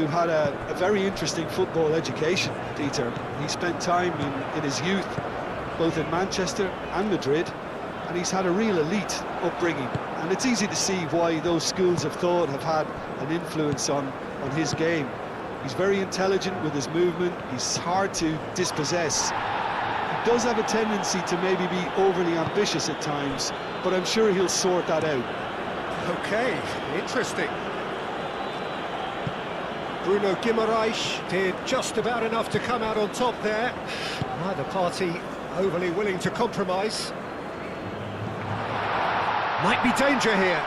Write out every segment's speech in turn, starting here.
who had a very interesting football education, Peter. He spent time in his youth, both in Manchester and Madrid, and he's had a real elite upbringing. And it's easy to see why those schools of thought have had an influence on his game. He's very intelligent with his movement, he's hard to dispossess. He does have a tendency to maybe be overly ambitious at times, but I'm sure he'll sort that out. Okay, interesting. Bruno Guimaraes did just about enough to come out on top there. Neither party overly willing to compromise. Might be danger here.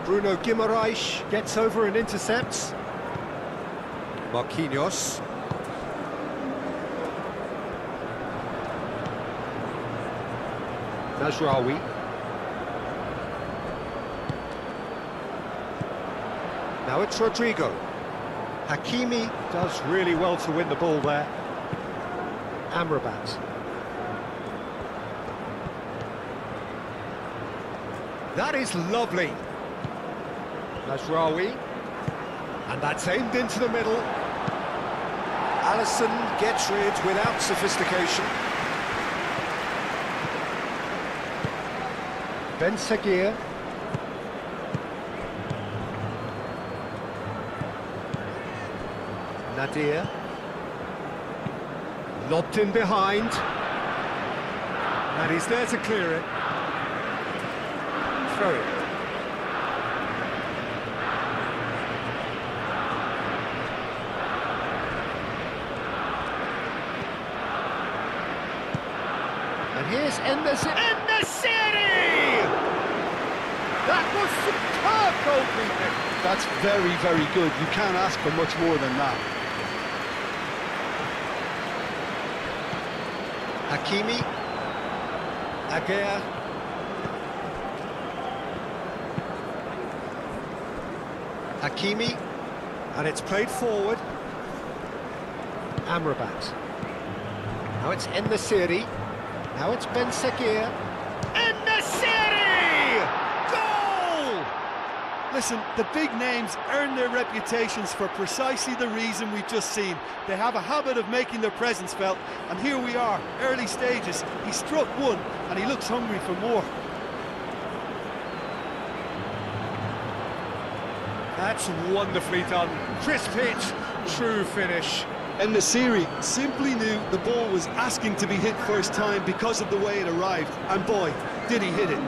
Bruno Guimaraes gets over and intercepts. Marquinhos. Najraoui. Now it's Rodrigo. Hakimi does really well to win the ball there. Amrabat. That is lovely. Najraoui. And that's aimed into the middle. Alisson gets rid without sophistication. Ben Seguir. Nadir. Lobbed in behind. And he's there to clear it. Throw it. And here's En-Nesyri! That was superb goalkeeping. That's very, very good. You can't ask for much more than that. Hakimi. Aguerd. Hakimi. And it's played forward. Amrabat. Now it's En-Nesyri. Now it's Ben Seguir. En-Nesyri! Goal! Listen, the big names earn their reputations for precisely the reason we've just seen. They have a habit of making their presence felt, and here we are, early stages. He struck one, and he looks hungry for more. That's wonderfully done. Crisp hit, true finish. En-Nesyri simply knew the ball was asking to be hit first time because of the way it arrived, and boy, did he hit it.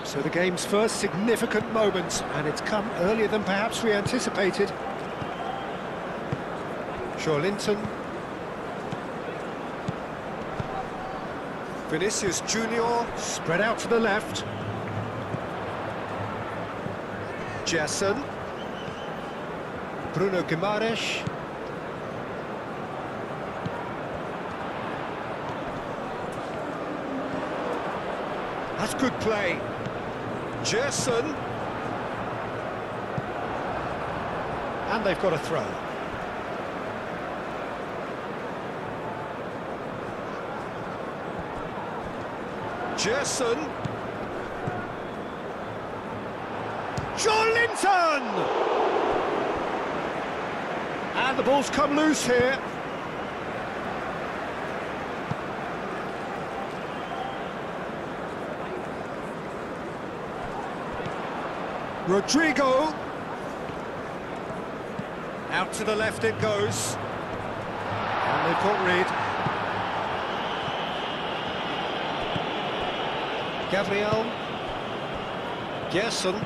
So the game's first significant moment, and it's come earlier than perhaps we anticipated. Joelinton. Vinicius Junior spread out to the left. Gerson. Bruno Guimaraes. That's good play. Gerson. And they've got a throw. Gerson. Joelinton! And the ball's come loose here. Rodrigo. Out to the left it goes. And they've got rid. Gabriel. Gerson.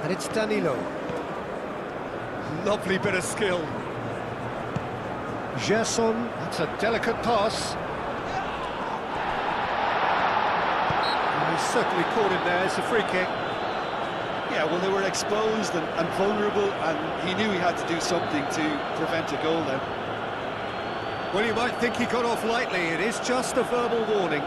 And it's Danilo. Lovely bit of skill. Gerson. That's a delicate pass. And he's certainly caught him there. It's a free kick. Yeah, well, they were exposed and vulnerable, and he knew he had to do something to prevent a goal then. Well, you might think he got off lightly. It is just a verbal warning.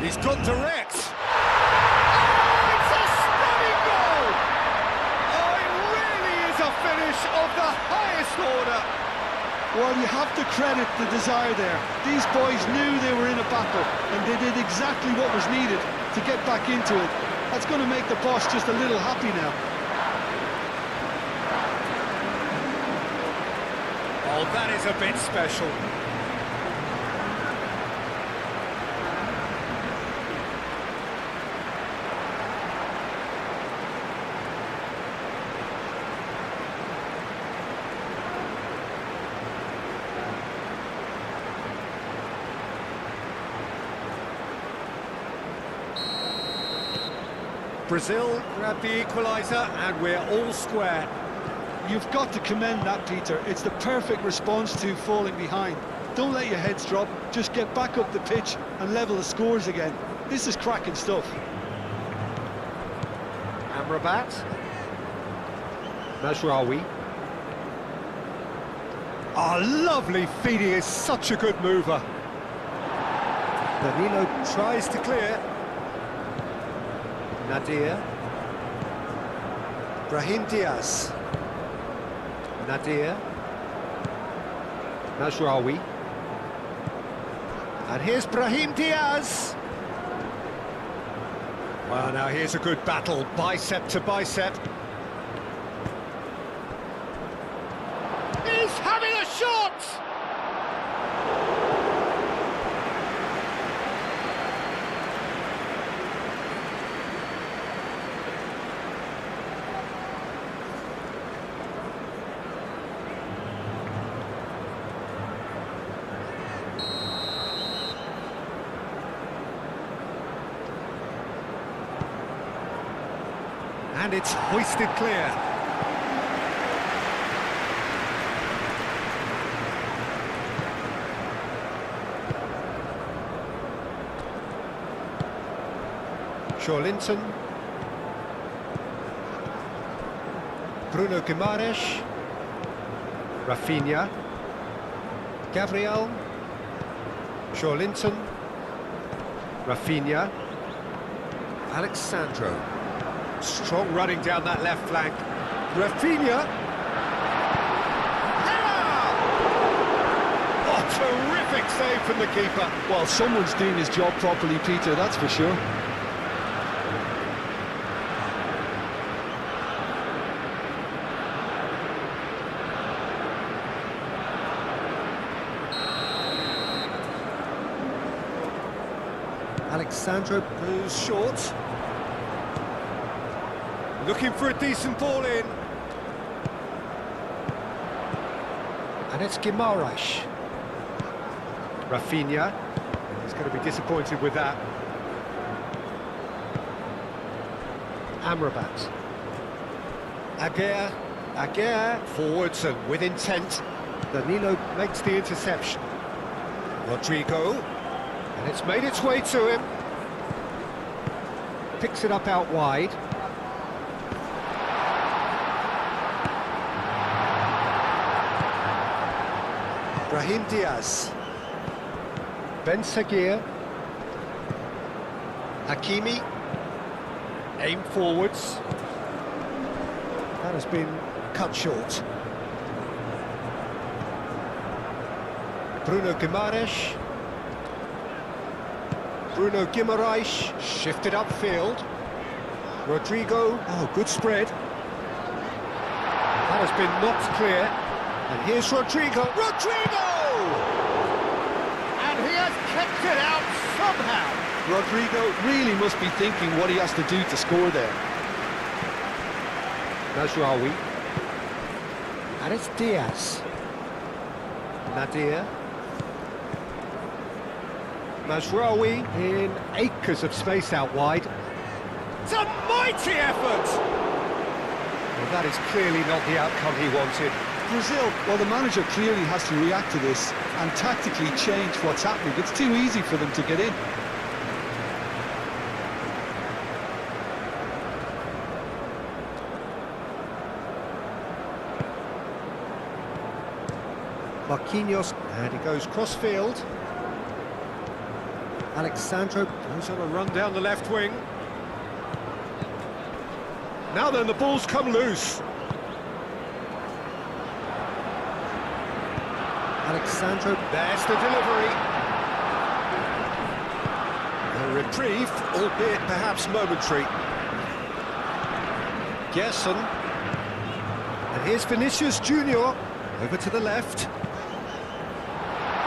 He's gone direct. Oh, it's a stunning goal! Oh, it really is a finish of the highest order. Well, you have to credit the desire there. These boys knew they were in a battle, and they did exactly what was needed to get back into it. That's going to make the boss just a little happy now. Oh, that is a bit special. Brazil grab the equaliser, and we're all square. You've got to commend that, Peter. It's the perfect response to falling behind. Don't let your heads drop, just get back up the pitch and level the scores again. This is cracking stuff. Amrabat. Mazraoui. Oh, lovely feeding, is such a good mover. Danilo tries to clear. Nadir. Brahim Diaz. Nadir. Mazraoui. And here's Brahim Diaz. Well, now here's a good battle, bicep to bicep. He's having a shot! And it's hoisted clear. Linton. Bruno Guimaraes. Rafinha. Gabriel. Linton. Rafinha. Alexandro. Strong running down that left flank. Rafinha. Oh, terrific save from the keeper. Well, someone's doing his job properly, Peter, that's for sure. Alexandro goes short. Looking for a decent ball in. And it's Guimaraes. Rafinha. He's going to be disappointed with that. Amrabat. Aguirre. Forwards and with intent. Danilo makes the interception. Rodrigo. And it's made its way to him. Picks it up out wide. Brahim Diaz. Ben Seguir. Hakimi. Aim forwards. That has been cut short. Bruno Guimaraes. Bruno Guimaraes shifted upfield. Rodrigo, oh, good spread. That has been knocked clear. And here's Rodrigo. Rodrigo! And he has kept it out somehow. Rodrigo really must be thinking what he has to do to score there. Mazraoui. And it's Diaz. Nadir. Mazraoui in acres of space out wide. It's a mighty effort! Well, that is clearly not the outcome he wanted. Brazil, well, the manager clearly has to react to this and tactically change what's happening. It's too easy for them to get in. Marquinhos, and he goes cross-field. Alexandro goes on a run down the left wing. Now then, the ball's come loose. Alexandro, there's the delivery. A reprieve, albeit perhaps momentary. Gerson. And here's Vinicius Junior, over to the left.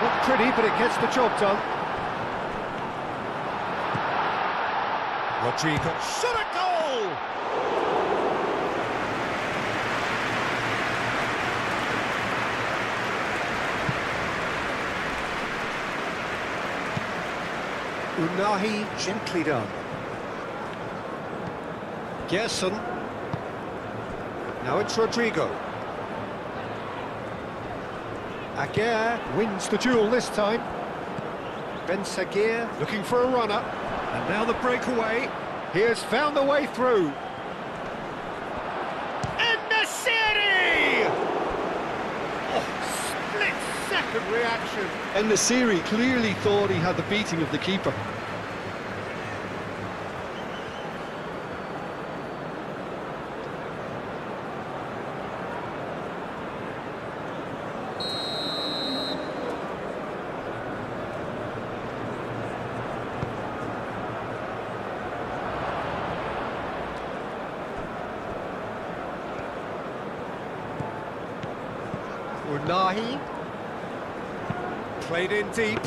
Not pretty, but it gets the job done. Rodrigo, shot a goal! Unahi, gently done. Gerson. Now it's Rodrigo. Aguirre wins the duel this time. Ben Sagir looking for a runner. And now the breakaway. He has found the way through. And Nasiri! Oh, split-second reaction. And Nasiri clearly thought he had the beating of the keeper. Unahi. Played in deep.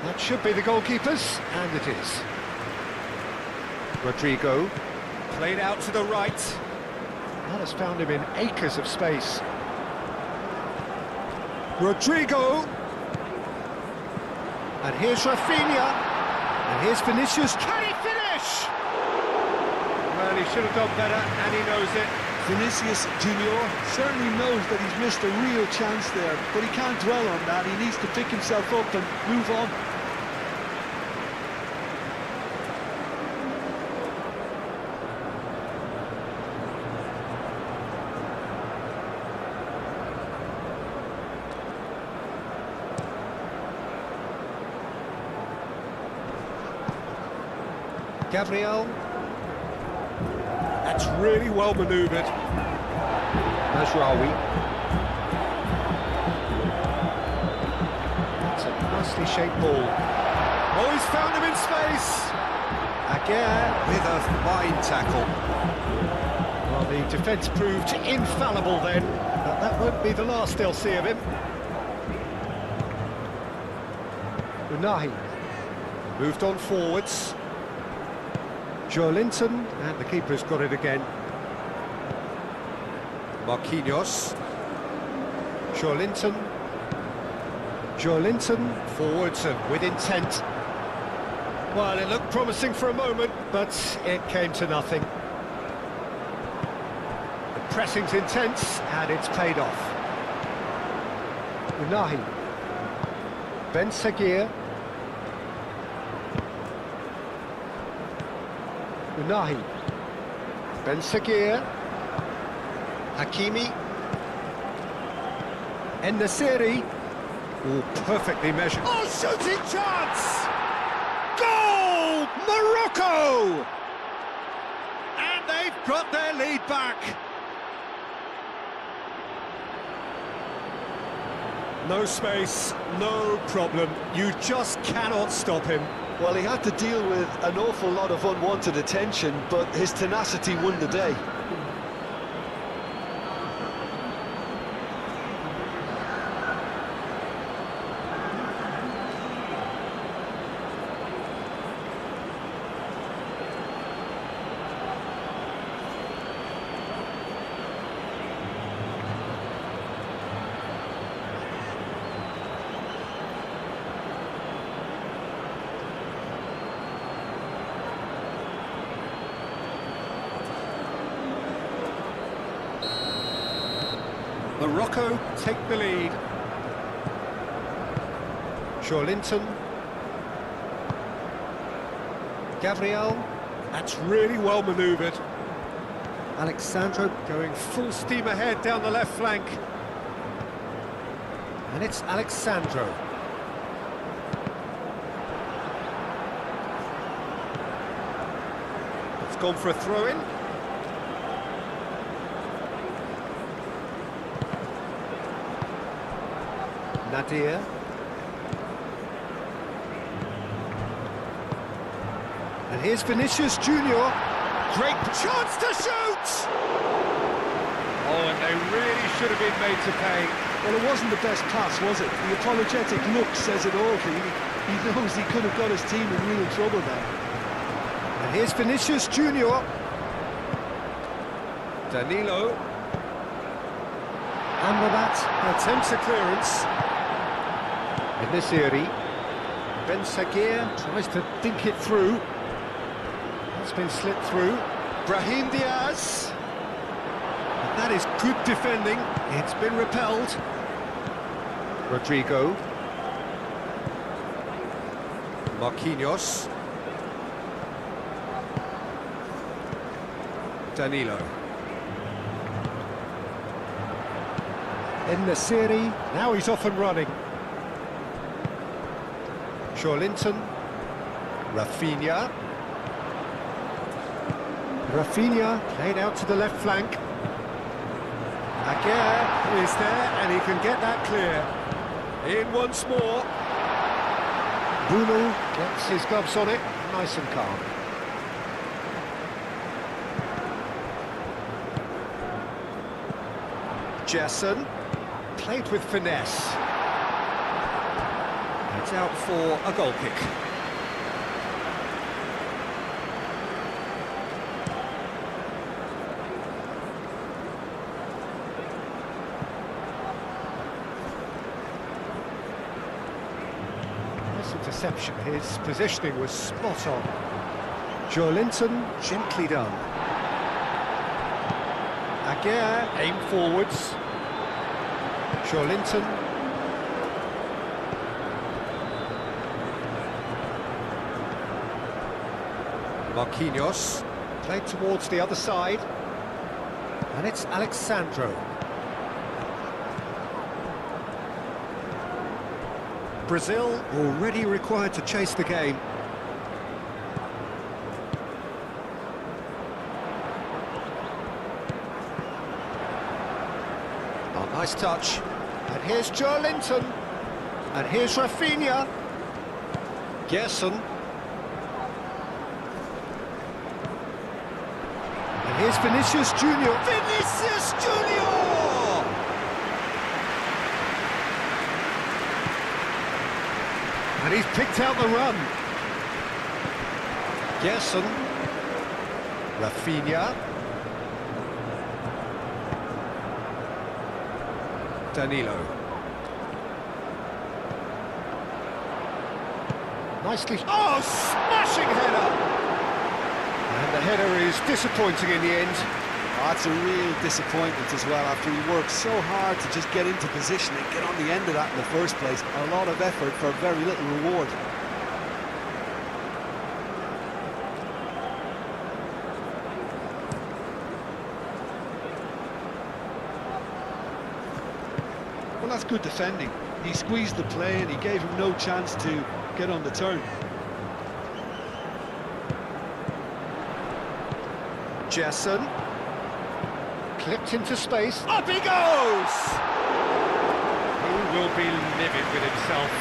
That should be the goalkeeper's, and it is. Rodrigo. Played out to the right. That has found him in acres of space. Rodrigo. And here's Rafinha. And here's Vinicius. Can he finish? Well, he should have done better, and he knows it. Vinicius Junior certainly knows that he's missed a real chance there, but he can't dwell on that. He needs to pick himself up and move on. Gabriel. That's really well manoeuvred. Mazraoui. That's a nicely shaped ball. Oh, he's found him in space! Aguirre with a fine tackle. Well, the defence proved infallible then, but that won't be the last they'll see of him. Unahi moved on forwards. Joelinton, and the keeper's got it again. Marquinhos. Joelinton. Joelinton, forwards and with intent. Well, it looked promising for a moment, but it came to nothing. The pressing's intense, and it's paid off. Unahi. Ben Sagir. Unahi. Ben Sagir. Hakimi. En Nasiri. All perfectly measured. Oh, shooting chance! Goal! Morocco! And they've got their lead back. No space, no problem. You just cannot stop him. Well, he had to deal with an awful lot of unwanted attention, but his tenacity won the day. Morocco take the lead. Linton. Gabriel. That's really well manoeuvred. Alexandro going full steam ahead down the left flank. And it's Alexandro. It's gone for a throw-in. Nadir. And here's Vinicius Junior. Great chance to shoot! Oh, and they really should have been made to pay. Well, it wasn't the best pass, was it? The apologetic look says it all. He knows he could have got his team in real trouble there. And here's Vinicius Junior. Danilo. Amrabat attempts a clearance. Enesiri. Ben Sagir tries to dink it through. It's been slipped through. Brahim Diaz. And that is good defending. It's been repelled. Rodrigo. Marquinhos. Danilo. Enesiri. Now he's off and running. Linton. Rafinha. Rafinha played out to the left flank. Aguirre is there and he can get that clear. In once more. Bruno gets his gloves on it, nice and calm. Jason played with finesse. It's out for a goal kick. Interception. His positioning was spot on. Linton, gently done. Aguirre, aim forwards. Linton. Marquinhos, played towards the other side. And it's Alexandro. Brazil already required to chase the game. Oh, nice touch. And here's Linton. And here's Rafinha. Gerson. And here's Vinicius Junior. Vinicius Junior! And he's picked out the run. Gerson. Rafinha. Danilo. Nicely. Oh, smashing header! And the header is disappointing in the end. Oh, that's a real disappointment as well, after he worked so hard to just get into position and get on the end of that in the first place. A lot of effort for very little reward. Well, that's good defending. He squeezed the play and he gave him no chance to get on the turn. Jason. Clipped into space. Up he goes! He will be livid with himself.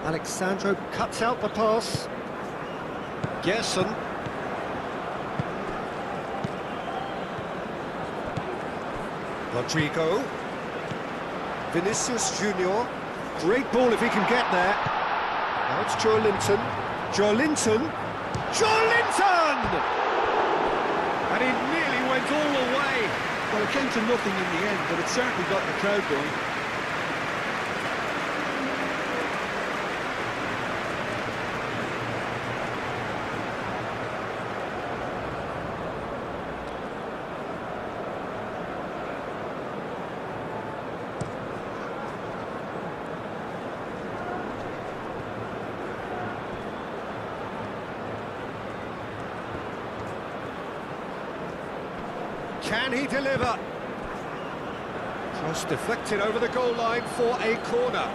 Alexandro cuts out the pass. Gerson. Rodrigo. Vinicius Junior. Great ball if he can get there. Now it's Linton. Linton. And he Well, it came to nothing in the end, but it certainly got the crowd going. Can he deliver? Cross deflected over the goal line for a corner.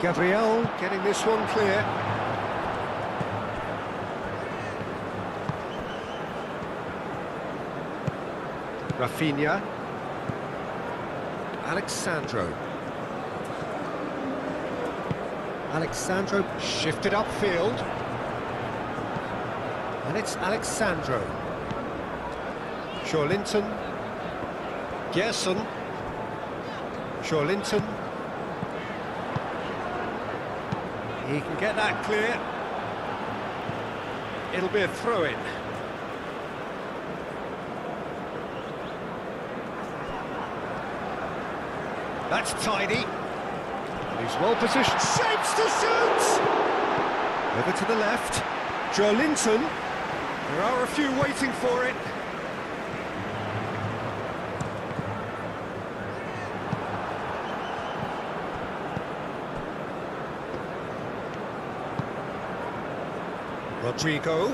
Gabriel getting this one clear. Rafinha. Alexandro. Alexandro shifted upfield. And it's Alexandro. Shawlinton. Gerson. Shawlinton. He can get that clear. It'll be a throw-in. That's tidy. He's well positioned, shapes to shoot! Over to the left, Joelinton. There are a few waiting for it. Rodrigo.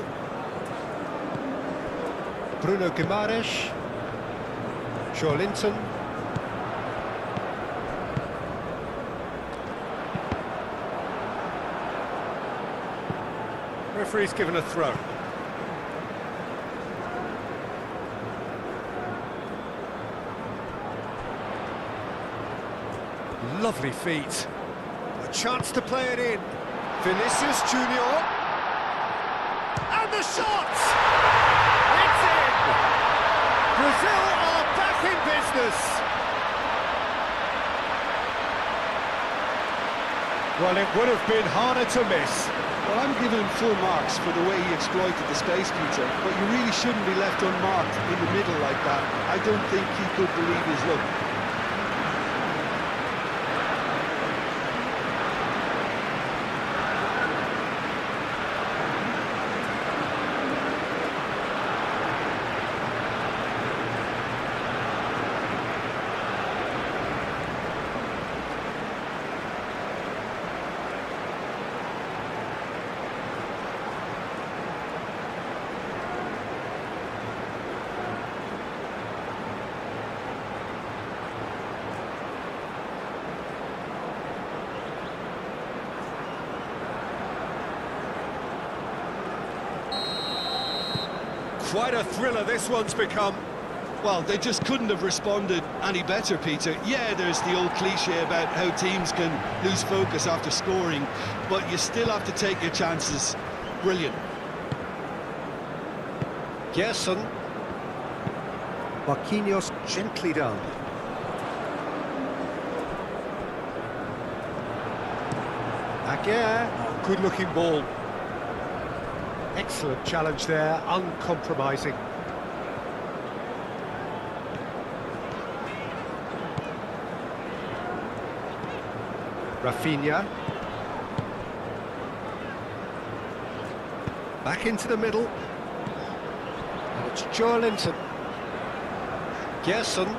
Bruno Guimaraes. Joelinton. Referee's given a throw. Lovely feet. A chance to play it in. Vinicius Junior. And the shot! It's in! Brazil are back in business. Well, it would have been harder to miss. Well, I'm giving him full marks for the way he exploited the space, Peter, but you really shouldn't be left unmarked in the middle like that. I don't think he could believe his luck. Quite a thriller this one's become. Well, they just couldn't have responded any better, Peter. Yeah, there's the old cliche about how teams can lose focus after scoring, but you still have to take your chances. Brilliant. Gerson. Marquinhos gently done. Aguirre. Oh, good-looking ball. Excellent challenge there, uncompromising. Rafinha. Back into the middle. And it's Joelinton. Gerson.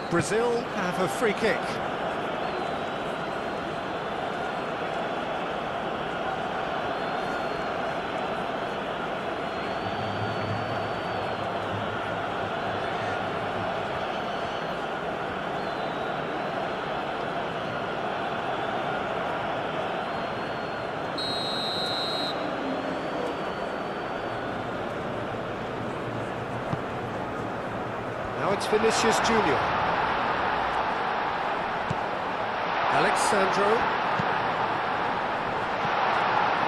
Brazil have a free kick. Now it's Vinicius Junior. Alexandro.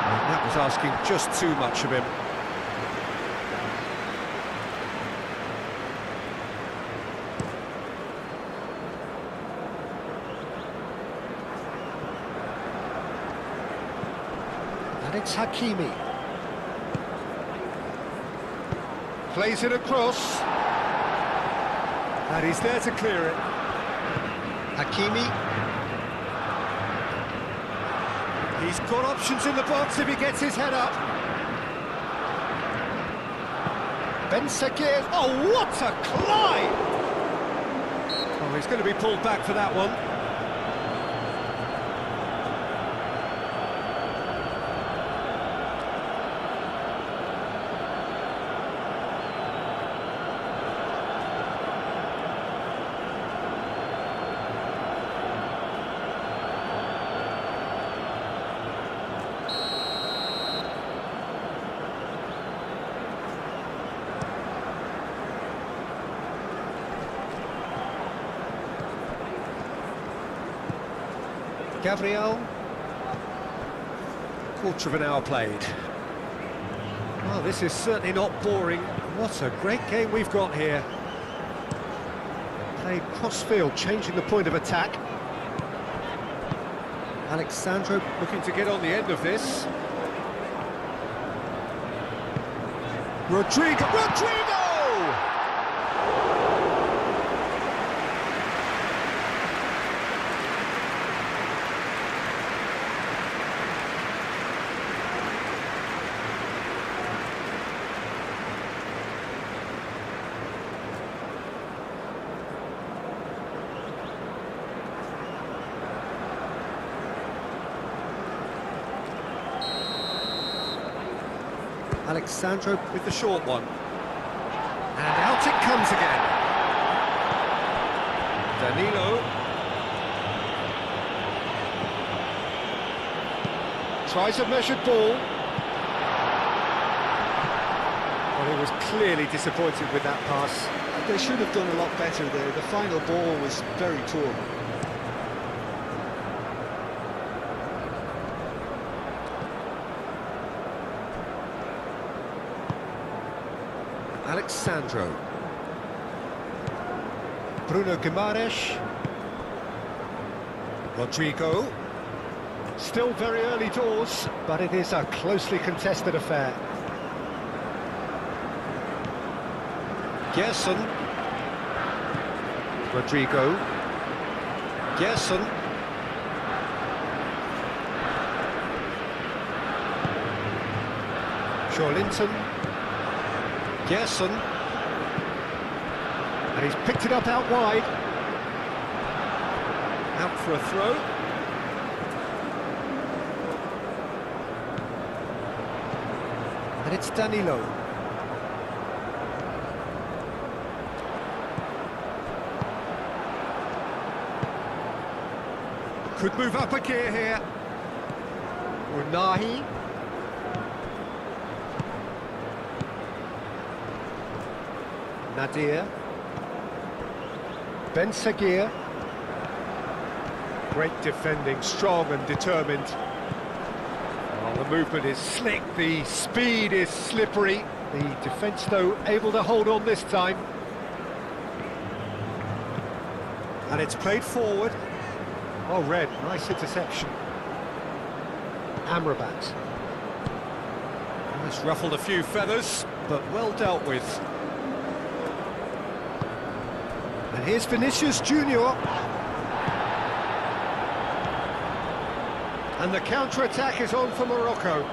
And that was asking just too much of him. And it's Hakimi. Plays it across. And he's there to clear it. Hakimi. He's got options in the box if he gets his head up. Ben Sekir. Oh, what a climb! Oh, he's going to be pulled back for that one. Gabriel. Quarter of an hour played. Well, this is certainly not boring. What a great game we've got here. Played cross-field, changing the point of attack. Alexandro looking to get on the end of this. Rodrigo! Alexandro with the short one. And out it comes again. Danilo. Tries a measured ball. Well, he was clearly disappointed with that pass. They should have done a lot better there. The final ball was very poor. Alexandro. Bruno Guimaraes. Rodrigo. Still very early doors, but it is a closely contested affair. Gerson. Rodrigo. Gerson. Linton. Gerson. And he's picked it up out wide. Out for a throw. And it's Danilo. Could move up a gear here. Unahi. Nadir. Ben Sekir. Great defending, strong and determined. Oh, the movement is slick, the speed is slippery. The defence, though, able to hold on this time. And it's played forward. Oh, Red, nice interception. Amrabat. That's ruffled a few feathers, but well dealt with. And here's Vinicius Junior. And the counter-attack is on for Morocco.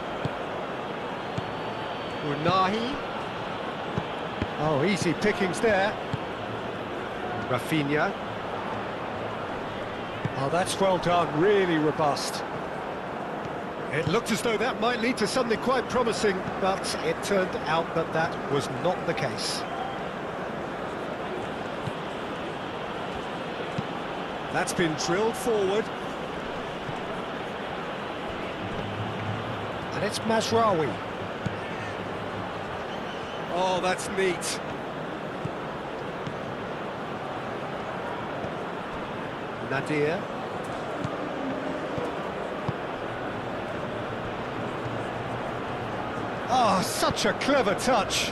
Unahi. Oh, easy pickings there. Rafinha. Oh, that's well done, really robust. It looked as though that might lead to something quite promising, but it turned out that that was not the case. That's been drilled forward. And it's Mazraoui. Oh, that's neat. Nadir. Oh, such a clever touch.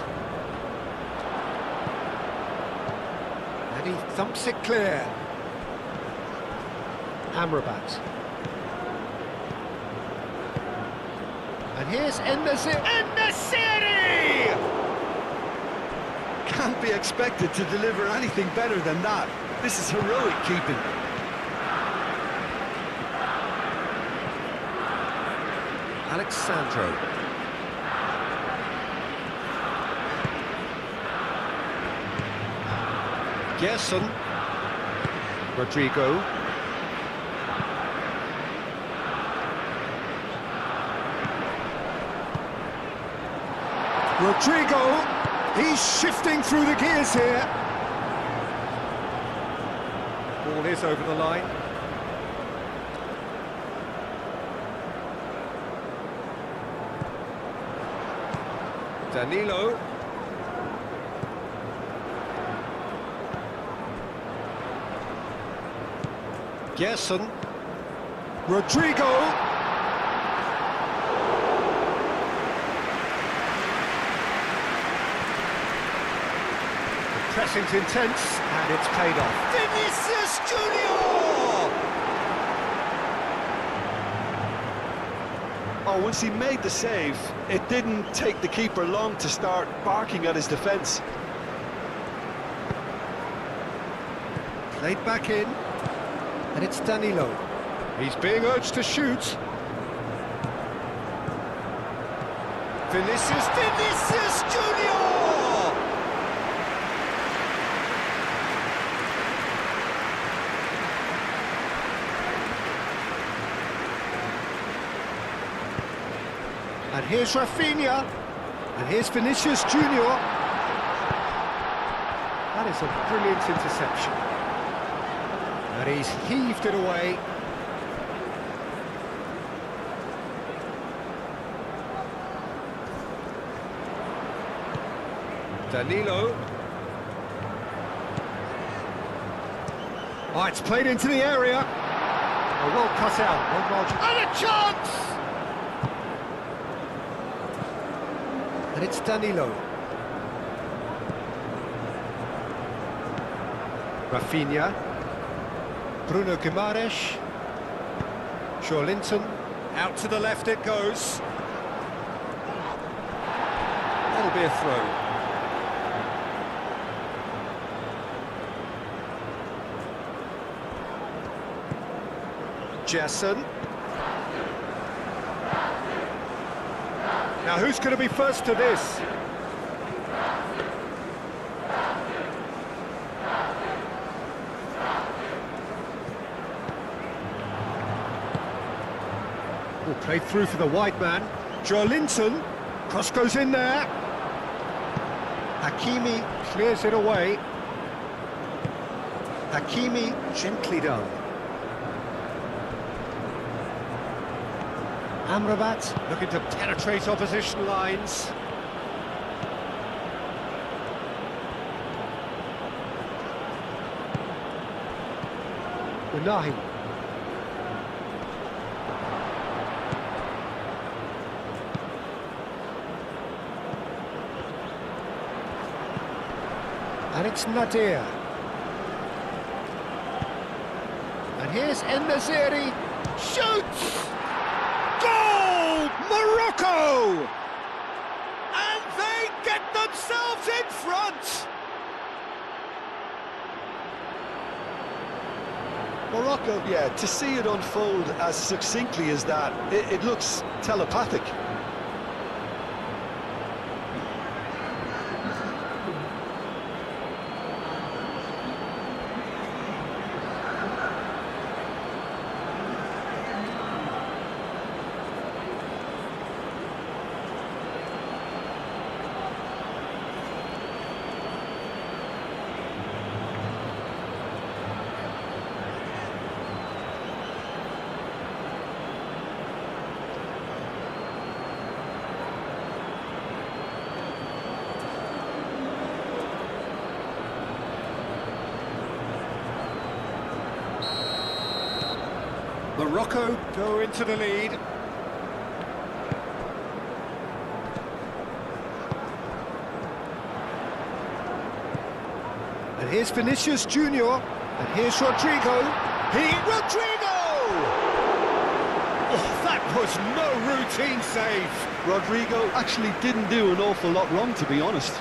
And he thumps it clear. Amrabat. And And here's En-Nesyri! Can't be expected to deliver anything better than that. This is heroic keeping. Alexandro. Gerson. Rodrigo. Rodrigo, he's shifting through the gears here. Ball is over the line. Danilo. Gerson. Rodrigo. Pressing's intense, and it's paid off. Vinicius Junior! Oh, once he made the save, it didn't take the keeper long to start barking at his defence. Played back in, and it's Danilo. He's being urged to shoot. Vinicius Junior! And here's Rafinha, and here's Vinicius Junior. That is a brilliant interception. And he's heaved it away. Danilo. Oh, it's played into the area. Oh, well cut out, well margin. And a chance! And it's Danilo. Rafinha. Bruno Guimaraes. Linton. Out to the left it goes. That'll be a throw. Gerson. Now who's going to be first to this? Oh, played through for the wide man. Linton. Cross goes in there. Hakimi clears it away. Hakimi gently done. Amrabat looking to penetrate opposition lines. Unahi. And it's Nadir. And here's En-Nesyri. Shoots! Goal! Morocco! And they get themselves in front! Morocco, yeah, to see it unfold as succinctly as that, it looks telepathic. Morocco go into the lead. And here's Vinicius Junior. And here's Rodrigo. Rodrigo! Oh, that was no routine save. Rodrigo actually didn't do an awful lot wrong, to be honest.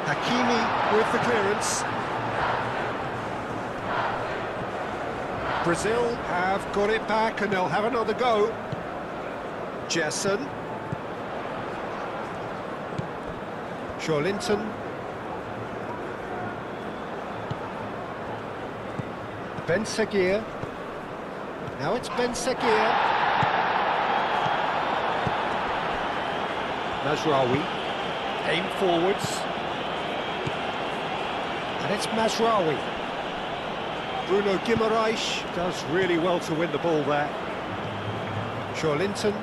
Hakimi with the clearance. Brazil have got it back and they'll have another go. Jessen. Linton. Ben Seguir. Now it's Ben Seguir. Mazraoui. Aim forwards. And it's Mazraoui. Bruno Guimaraes does really well to win the ball there. Linton.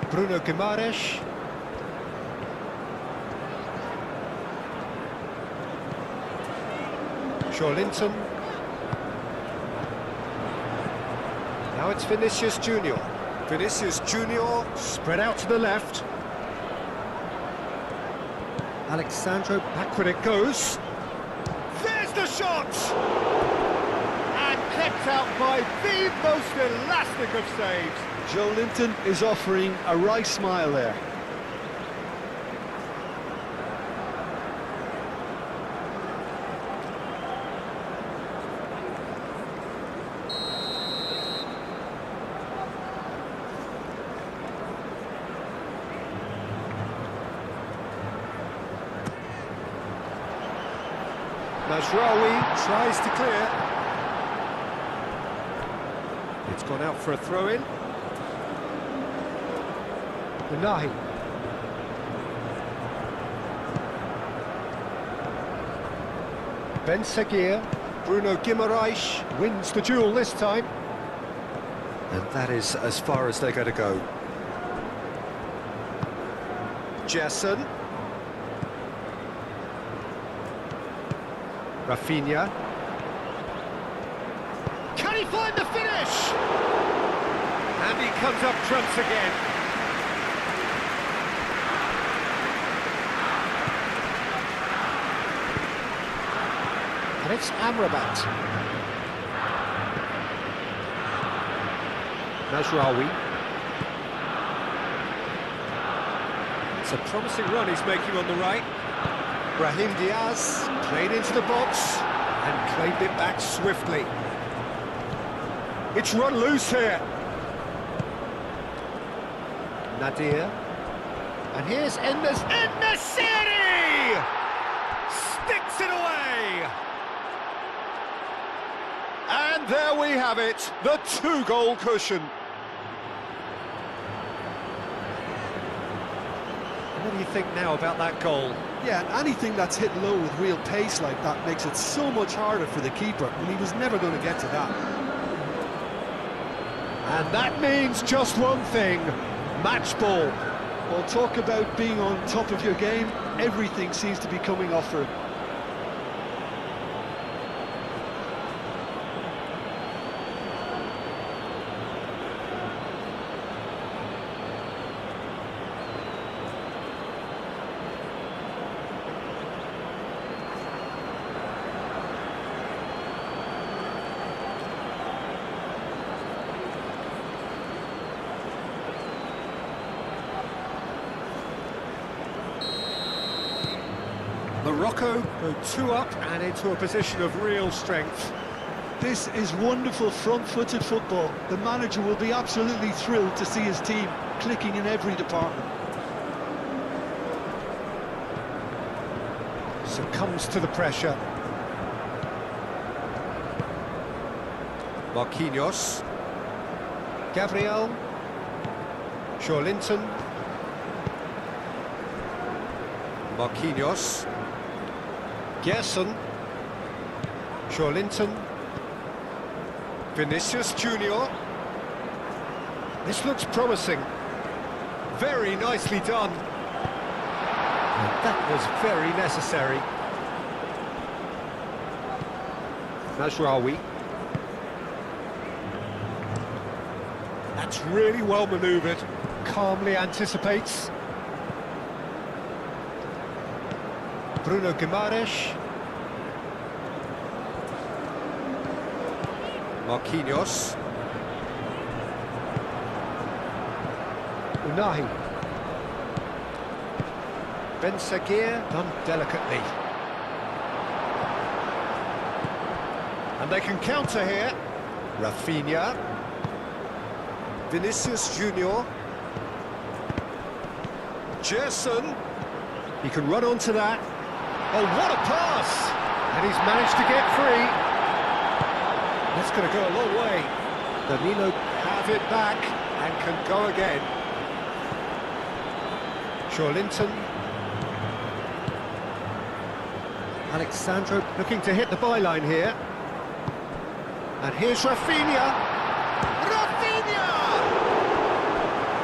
Bruno Guimaraes. Linton. Now it's Vinicius Junior. Vinicius Junior spread out to the left. Alexandro, backward it goes. There's the shot! And kept out by the most elastic of saves. Joe Linton is offering a wry smile there. Mazraoui tries to clear. It's gone out for a throw-in. Nahi. Ben Seguir. Bruno Guimaraes wins the duel this time. And that is as far as they're going to go. Jessen. Rafinha. Can he find the finish? And he comes up trumps again. And it's Amrabat. Mazraoui. It's a promising run he's making on the right. Brahim Diaz played into the box and claimed it back swiftly. It's run loose here. Nadir. And here's En-Nesyri! Sticks it away! And there we have it, the two-goal cushion. What do you think now about that goal? Yeah, and anything that's hit low with real pace like that makes it so much harder for the keeper, and he was never going to get to that. And that means just one thing, match ball. Well, talk about being on top of your game, everything seems to be coming off for him. Morocco go 2 up and into a position of real strength. This is wonderful front-footed football. The manager will be absolutely thrilled to see his team clicking in every department. Succumbs to the pressure. Marquinhos. Gabriel. Linton. Marquinhos. Gerson. Linton. Vinicius Junior. This looks promising. Very nicely done. That was very necessary. Mazraoui. That's really well manoeuvred. Calmly anticipates. Bruno Guimaraes. Marquinhos. Unahi. Ben Seguir done delicately. And they can counter here. Rafinha. Vinicius Junior. Gerson. He can run onto that. Oh, what a pass! And he's managed to get free. That's going to go a long way. Danilo have it back and can go again. Linton. Alexandro looking to hit the byline here. And here's Rafinha. Rafinha!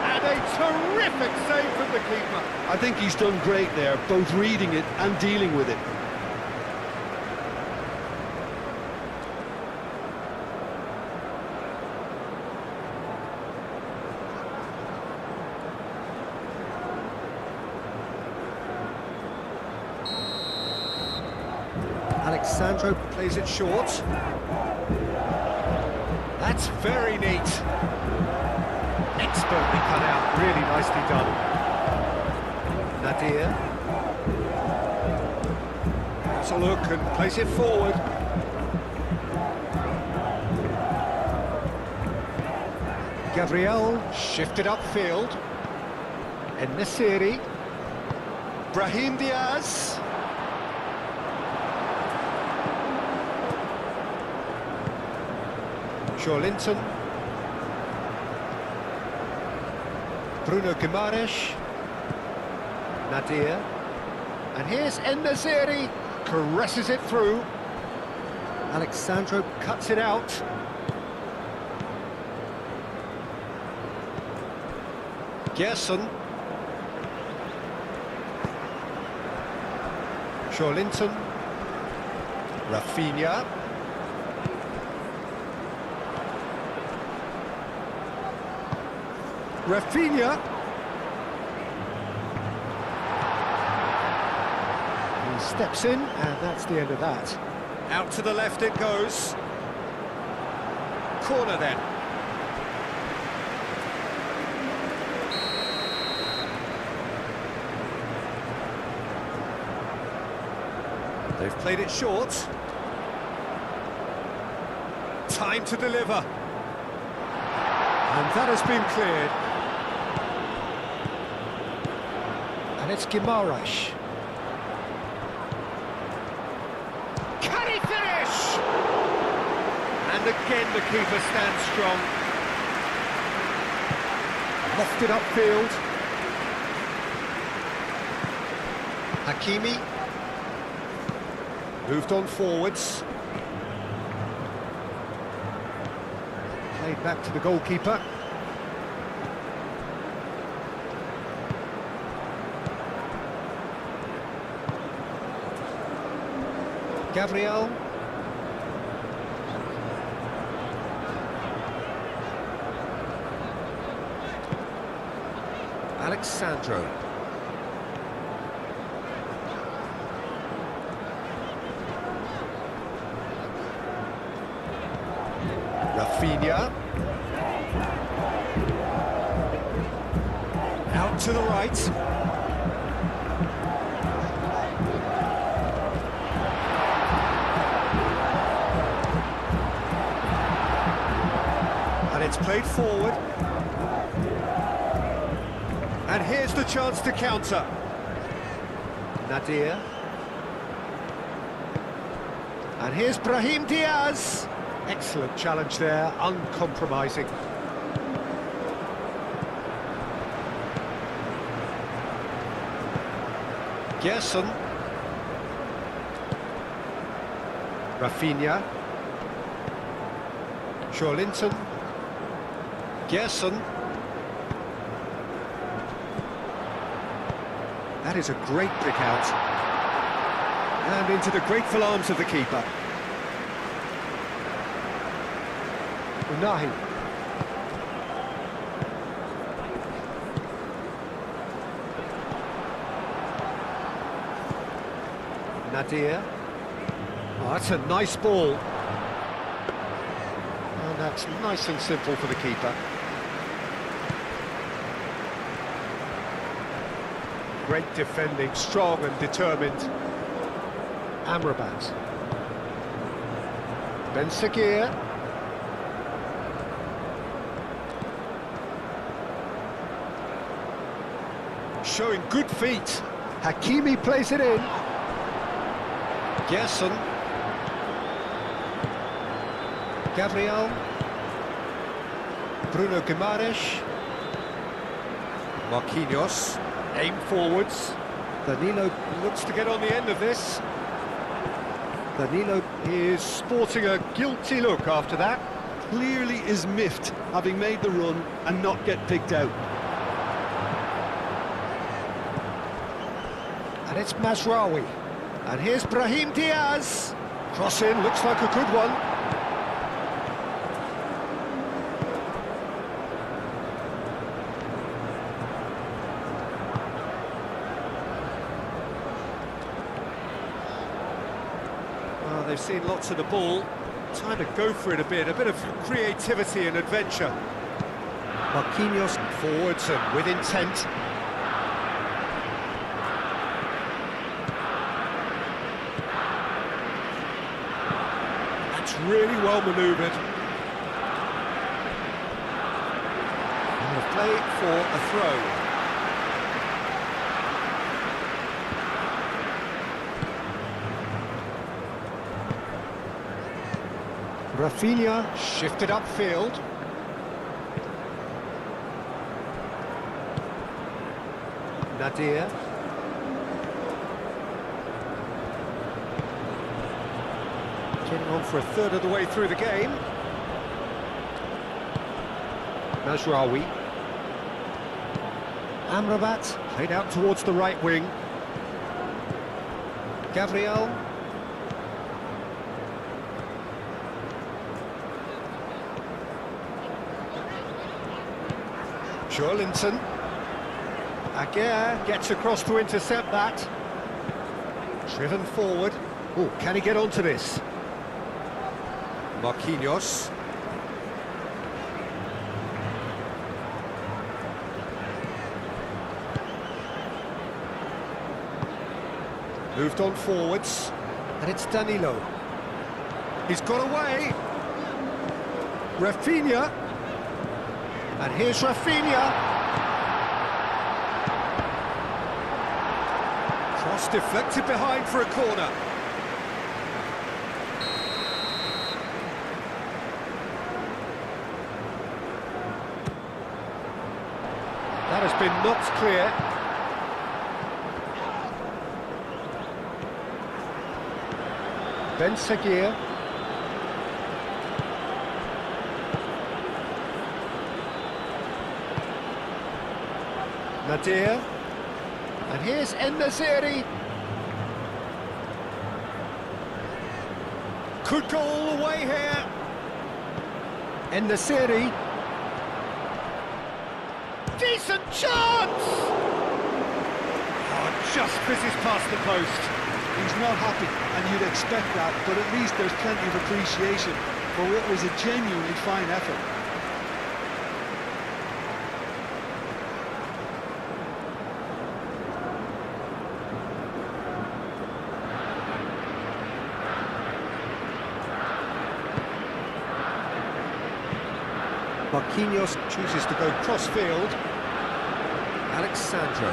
And a terrific save from the keeper. I think he's done great there, both reading it and dealing with it. Alexandro plays it short. That's very neat. Expertly cut out, really nicely done. Nadir. Has a look and plays it forward. Gabriel shifted upfield. En-Nesyri. Brahim Diaz. Linton. Bruno Guimaraes. Nadir. And here's En-Nesyri. Caresses it through. Alexandro cuts it out. Gerson. Linton. Rafinha. Rafinha. He steps in, and that's the end of that. Out to the left it goes. Corner then. They've played it short. Time to deliver. And that has been cleared. And it's Guimaraes. Can he finish? And again the keeper stands strong. Lofted upfield. Hakimi. Moved on forwards. Played back to the goalkeeper. Gabriel. Alexandro. Rafinha. Out to the right. And it's played forward. And here's the chance to counter. Nadir. And here's Brahim Diaz. Excellent challenge there, uncompromising. Gerson. Rafinha. Linton. Gerson. That is a great pick out. And into the grateful arms of the keeper. Unahi. Nadir. Oh, that's a nice ball. And that's nice and simple for the keeper. Great defending, strong and determined. Amrabat. Ben Sagir. Showing good feet. Hakimi plays it in. Gerson. Gabriel. Bruno Guimaraes. Marquinhos. Aim forwards. Danilo looks to get on the end of this. Danilo is sporting a guilty look after that. Clearly is miffed, having made the run and not get picked out. And it's Mazraoui. And here's Brahim Diaz. Cross in, looks like a good one. Well, they've seen lots of the ball. Time to go for it a bit of creativity and adventure. Marquinhos forwards and with intent. Really well manoeuvred. And a play for a throw. Rafinha shifted upfield. Nadir. Getting on for a third of the way through the game. Mazraoui. Amrabat played out towards the right wing. Gabriel. Joelinton. Aguirre gets across to intercept that. Driven forward. Oh, can he get onto this? Marquinhos. Moved on forwards, and it's Danilo. He's got away. Rafinha. And here's Rafinha. Cross deflected behind for a corner. That has been knocked clear. Ben Sagir. Nadir. And here's En-Nesyri. Could go all the way here. En-Nesyri. Decent chance! Oh, just fizzes past the post. He's not happy, and you'd expect that, but at least there's plenty of appreciation for what was a genuinely fine effort. Marquinhos chooses to go cross-field. Alexandro.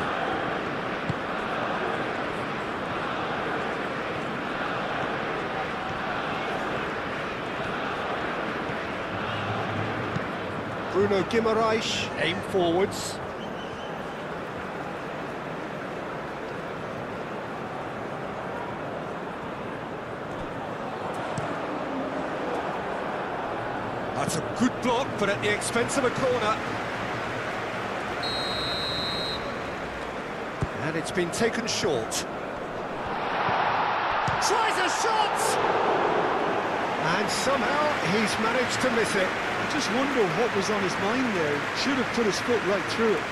Bruno Guimaraes, aim forwards. That's a good block, but at the expense of a corner. And it's been taken short. Tries a shot! And somehow he's managed to miss it. I just wonder what was on his mind there. Should have put his foot right through it.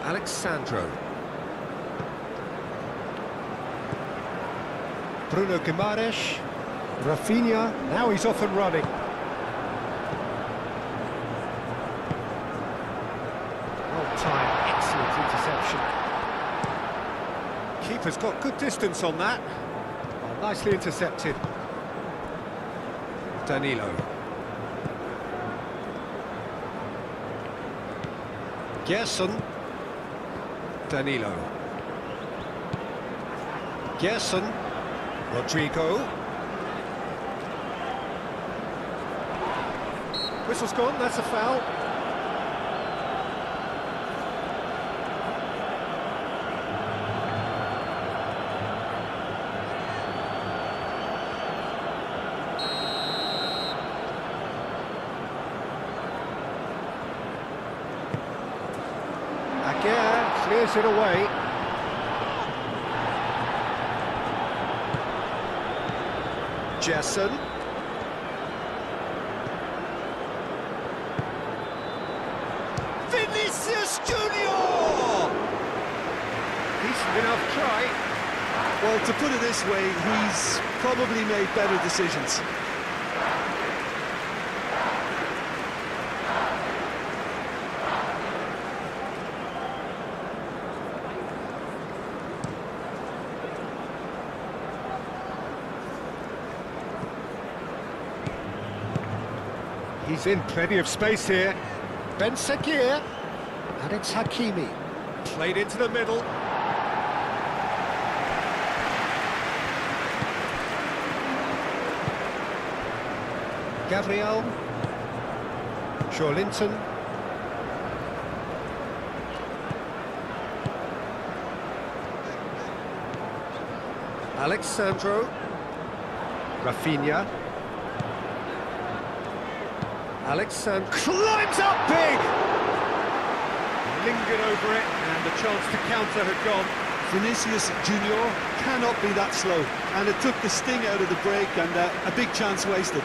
Alexandro. Bruno Guimaraes. Rafinha. Now he's off and running. Well timed, excellent interception. Keeper's got good distance on that. Oh, nicely intercepted. Danilo. Gerson. Danilo. Gerson. Rodrigo. Whistle's gone, that's a foul. Again, clears it away. Gerson. Vinicius Junior! Decent enough try. Well, to put it this way, he's probably made better decisions. He's in plenty of space here. Ben Sekir. And it's Hakimi. Played into the middle. Gabriel. Linton. Alexandro. Rafinha. Alexandro climbs up big! Lingered over it, and the chance to counter had gone. Vinicius Junior cannot be that slow, and it took the sting out of the break, and a big chance wasted.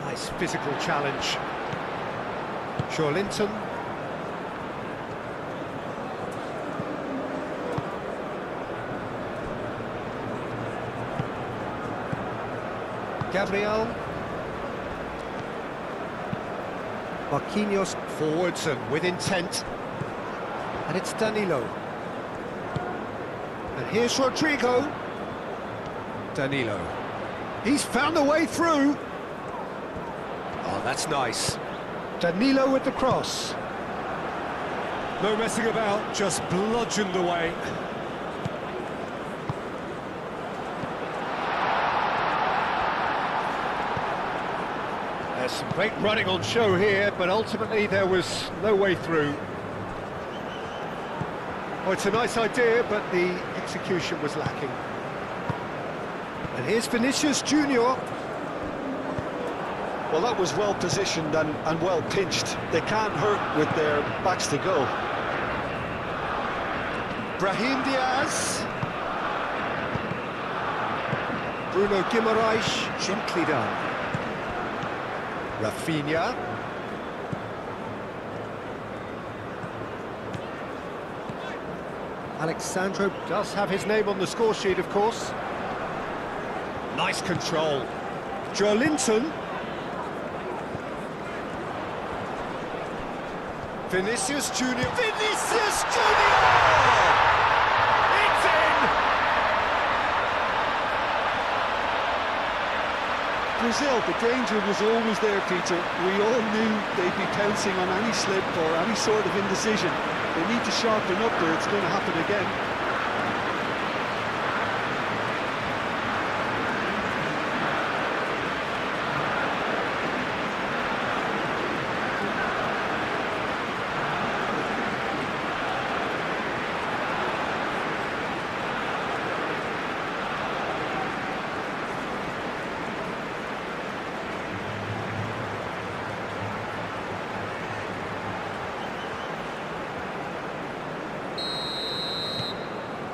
Nice physical challenge. Linton. Gabriel. Marquinhos forwards and with intent. And it's Danilo. And here's Rodrigo. Danilo. He's found a way through. Oh, that's nice. Danilo with the cross. No messing about, just bludgeoned away. There's some great running on show here, but ultimately there was no way through. Oh, it's a nice idea, but the execution was lacking. And here's Vinicius Junior. Well, that was well positioned and well pinched. They can't hurt with their backs to go. Brahim Diaz. Bruno Guimaraes, gently done. Rafinha. Alexandro does have his name on the score sheet, of course. Nice control. Linton. Vinicius Junior. Vinicius Junior! It's in! Brazil, the danger was always there, Peter. We all knew they'd be pouncing on any slip or any sort of indecision. They need to sharpen up or it's going to happen again.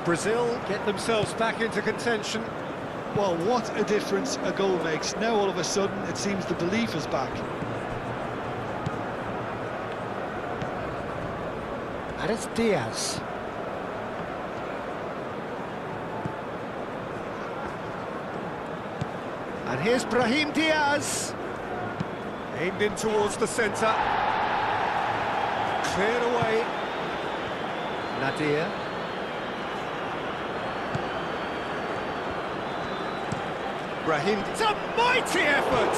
Brazil get themselves back into contention. Well, what a difference a goal makes. Now all of a sudden it seems the belief is back. And it's Diaz. And here's Brahim Diaz. Aimed in towards the centre. Cleared away. Nadir. Brahim, it's a mighty effort!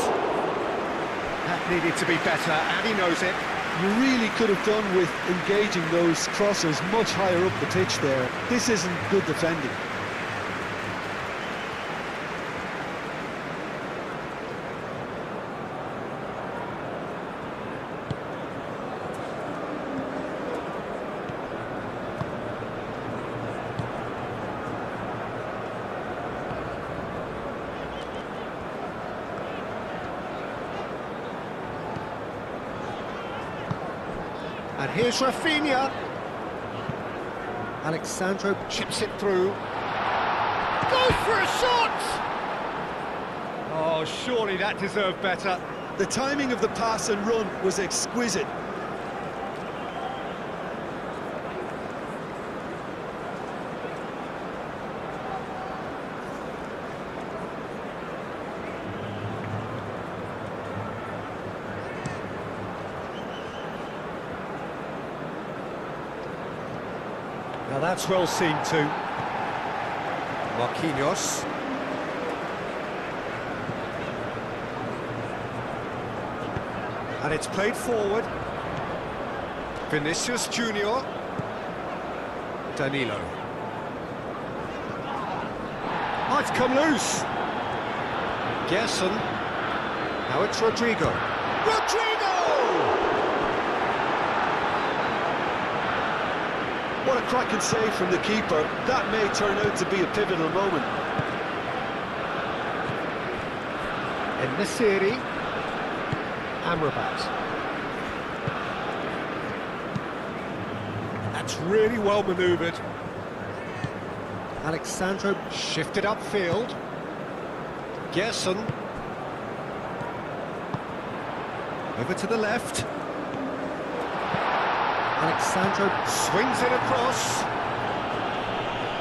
That needed to be better, and he knows it. You really could have done with engaging those crossers much higher up the pitch there. This isn't good defending. And here's Rafinha. Alexandro chips it through. Goes for a shot! Oh, surely that deserved better. The timing of the pass and run was exquisite. Now that's well seen too. Marquinhos. And it's played forward. Vinicius Junior. Danilo. Oh, it's come loose. Gerson. Now it's Rodrigo. Rodrigo! What a cracking save from the keeper. That may turn out to be a pivotal moment. En-Nesyri. Amrabat. That's really well manoeuvred. Alexandro shifted upfield. Gerson. Over to the left. Alexandro swings it across.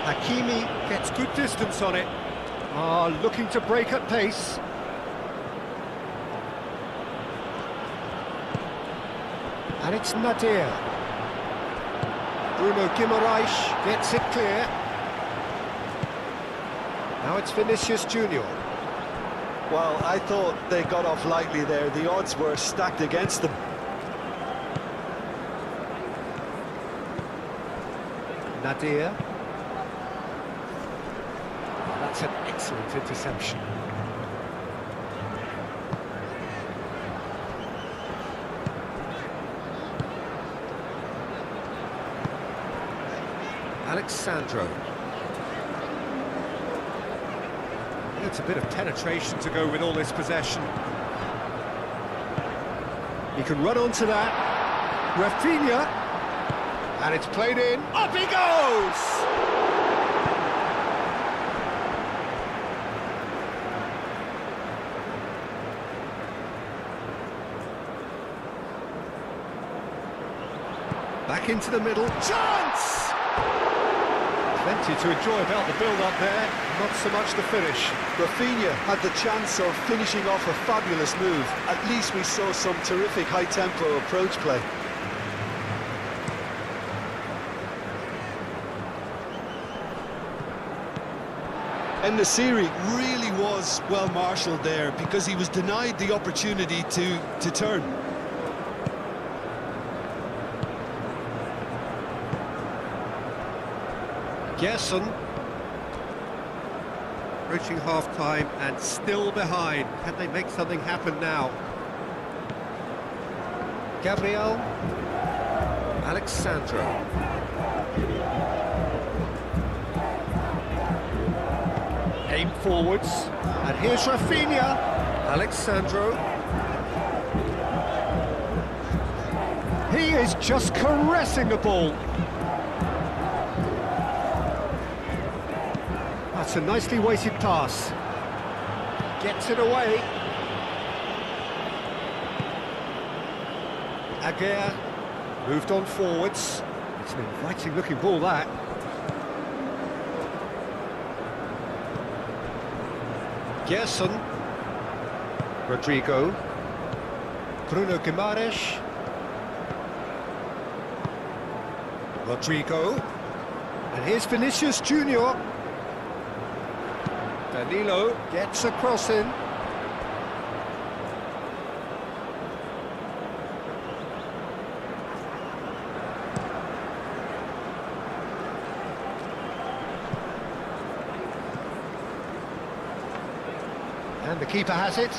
Hakimi gets good distance on it. Looking to break at pace. And it's Nadir. Bruno Guimaraes gets it clear. Now it's Vinicius Junior. Well, I thought they got off lightly there. The odds were stacked against them. Nadir. That's an excellent interception. Alexandro. Needs a bit of penetration to go with all this possession. He can run onto that. Rafinha. And it's played in. Up he goes! Back into the middle. Chance! Plenty to enjoy about the build-up there, not so much the finish. Rafinha had the chance of finishing off a fabulous move. At least we saw some terrific high-tempo approach play. En-Nesyri really was was well marshalled there because he was denied the opportunity to turn. Gerson. Reaching half-time and still behind. Can they make something happen now? Gabriel. Alexandro. Aim forwards. And here's Rafinha. Alexandro. He is just caressing the ball. That's a nicely weighted pass. Gets it away. Aguirre moved on forwards. It's an inviting looking ball, that. Gerson. Rodrigo. Bruno Guimaraes. Rodrigo. And here's Vinicius Junior. Danilo gets a cross in. And the keeper has it.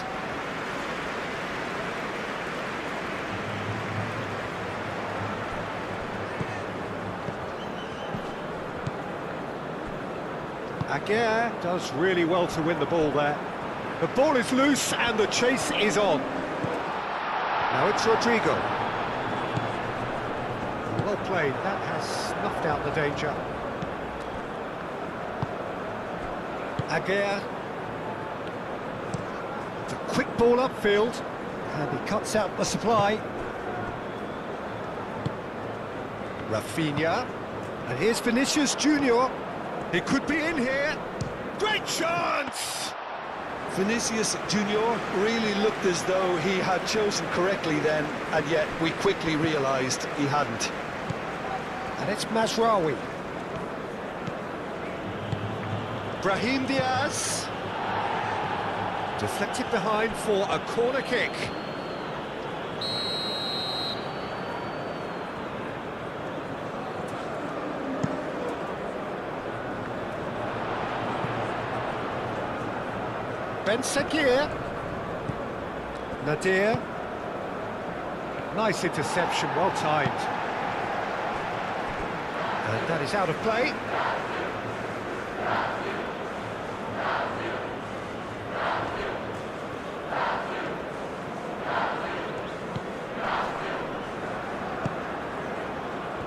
Aguirre does really well to win the ball there. The ball is loose and the chase is on. Now it's Rodrigo. Well played, that has snuffed out the danger. Aguirre. It's a quick ball upfield, and he cuts out the supply. Rafinha. And here's Vinicius Junior. He could be in here. Great chance! Vinicius Junior really looked as though he had chosen correctly then, and yet we quickly realised he hadn't. And it's Mazraoui. Brahim Diaz. Deflected behind for a corner kick. Ben Sakir. Nadir. Nice interception, well timed. And that is out of play.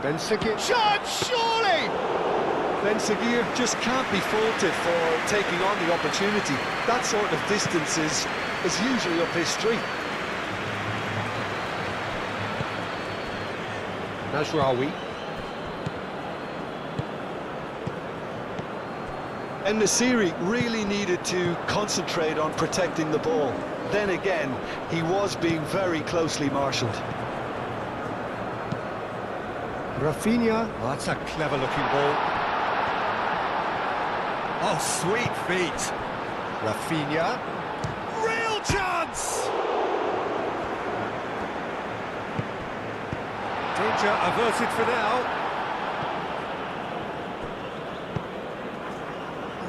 Ben Sakir. Shot, surely! Ben Seguir just can't be faulted for taking on the opportunity. That sort of distance is usually up his street. Mazraoui. And Nasiri really needed to concentrate on protecting the ball. Then again, he was being very closely marshalled. Rafinha. Oh, that's a clever-looking ball. Oh, sweet feet. Rafinha. Real chance! Danger averted for now.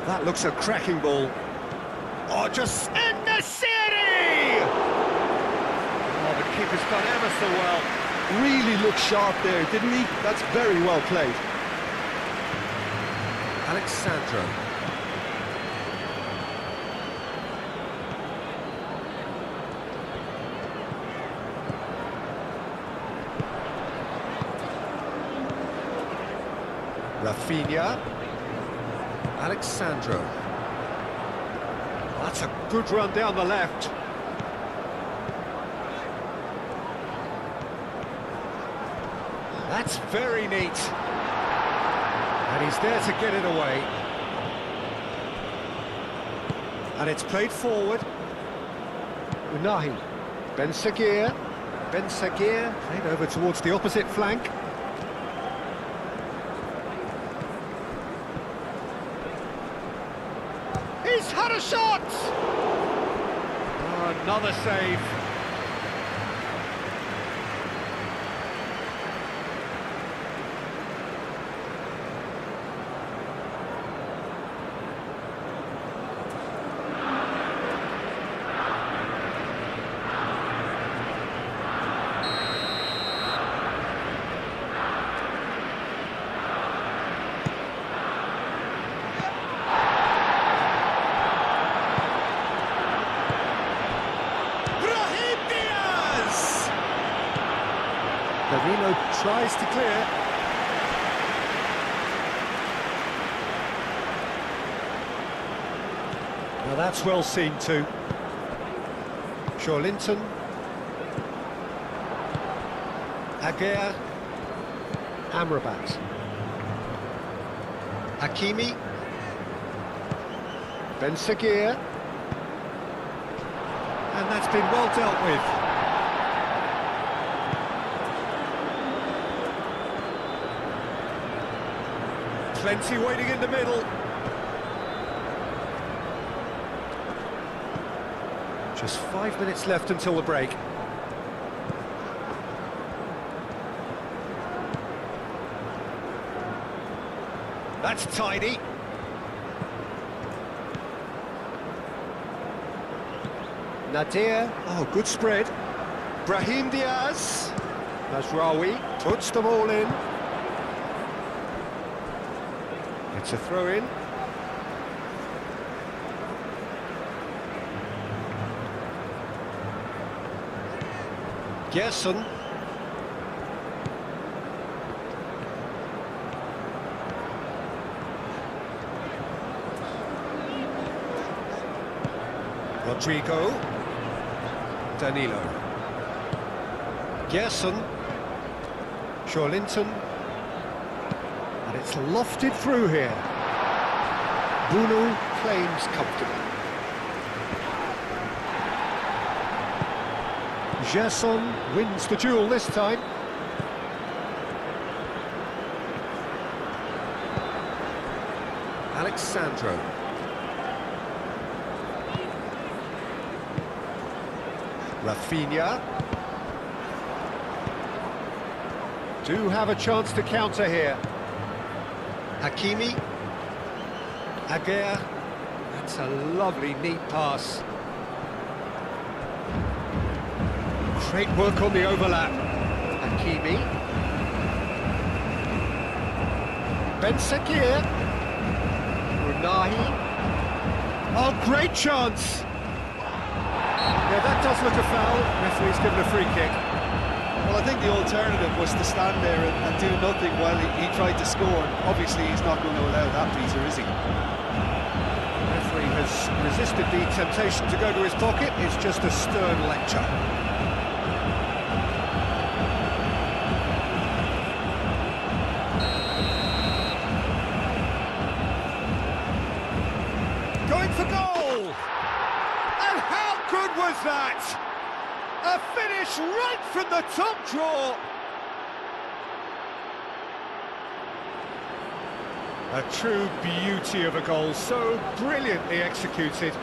That looks a cracking ball. Oh, just in the city! Oh, the keeper's done ever so well. Really looked sharp there, didn't he? That's very well played. Alexandro. Rafinha. Alexandro. That's a good run down the left. That's very neat. And he's there to get it away. And it's played forward. Unahi. Ben Seguir. Ben Seguir played over towards the opposite flank. He He's had a shot! Oh, another save. Davino tries to clear. Now that's well seen too. Linton. Aguirre. Amrabat. Hakimi. Ben Seguir. And that's been well dealt with. Plenty waiting in the middle. Just 5 minutes left until the break. That's tidy. Nadir. Oh, good spread. Brahim Diaz. Mazraoui puts them all in. It's a throw-in. Gerson. Rodrigo. Danilo. Gerson. Linton. And it's lofted through here. Bruno claims comfortably. Gerson wins the duel this time. Alexandro. Rafinha. Do have a chance to counter here. Hakimi. Aguirre. That's a lovely, neat pass. Great work on the overlap. Hakimi. Ben Seguir. Unahi. Oh, great chance! Yeah, that does look a foul. Referee's given a free kick. Well, I think the alternative was to stand there and do nothing while he tried to score. Obviously, he's not going to allow that, Peter, is he? The referee has resisted the temptation to go to his pocket. It's just a stern lecture. Going for goal! And how good was that? A finish right from the top draw. A true beauty of a goal, so brilliantly executed.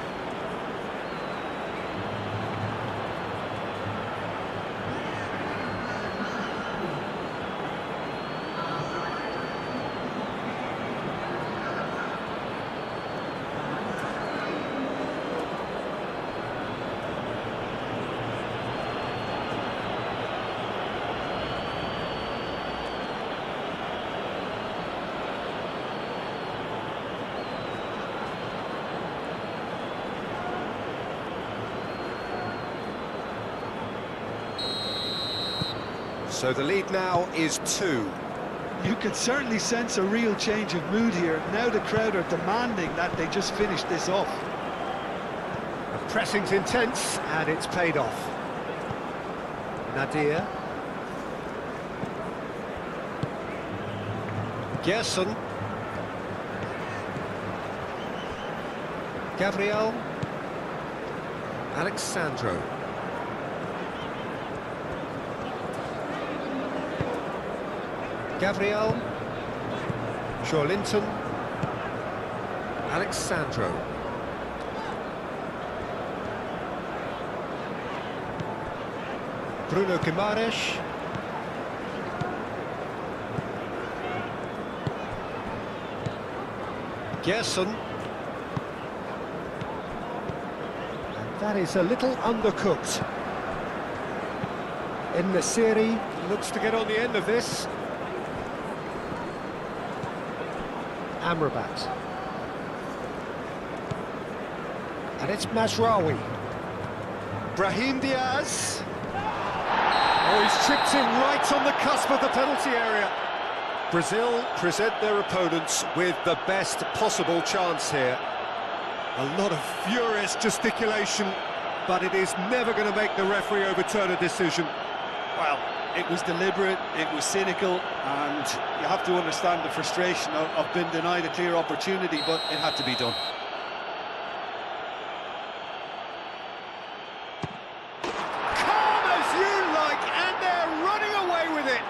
So the lead now is 2. You could certainly sense a real change of mood here. Now the crowd are demanding that they just finish this off. The pressing's intense, and it's paid off. Nadir. Gerson. Gabriel. Alexandro. Gabriel. Linton. Alexandro. Bruno Guimaraes. Gerson. And that is a little undercooked. En-Nesyri looks to get on the end of this. Amrabat. And it's Mazraoui. Brahim Diaz. Oh, he's tripped in right on the cusp of the penalty area. Brazil present their opponents with the best possible chance here. A lot of furious gesticulation, but it is never going to make the referee overturn a decision. Well, it was deliberate, it was cynical, and you have to understand the frustration of being denied a clear opportunity, but it had to be done. Calm as you like, and they're running away with it.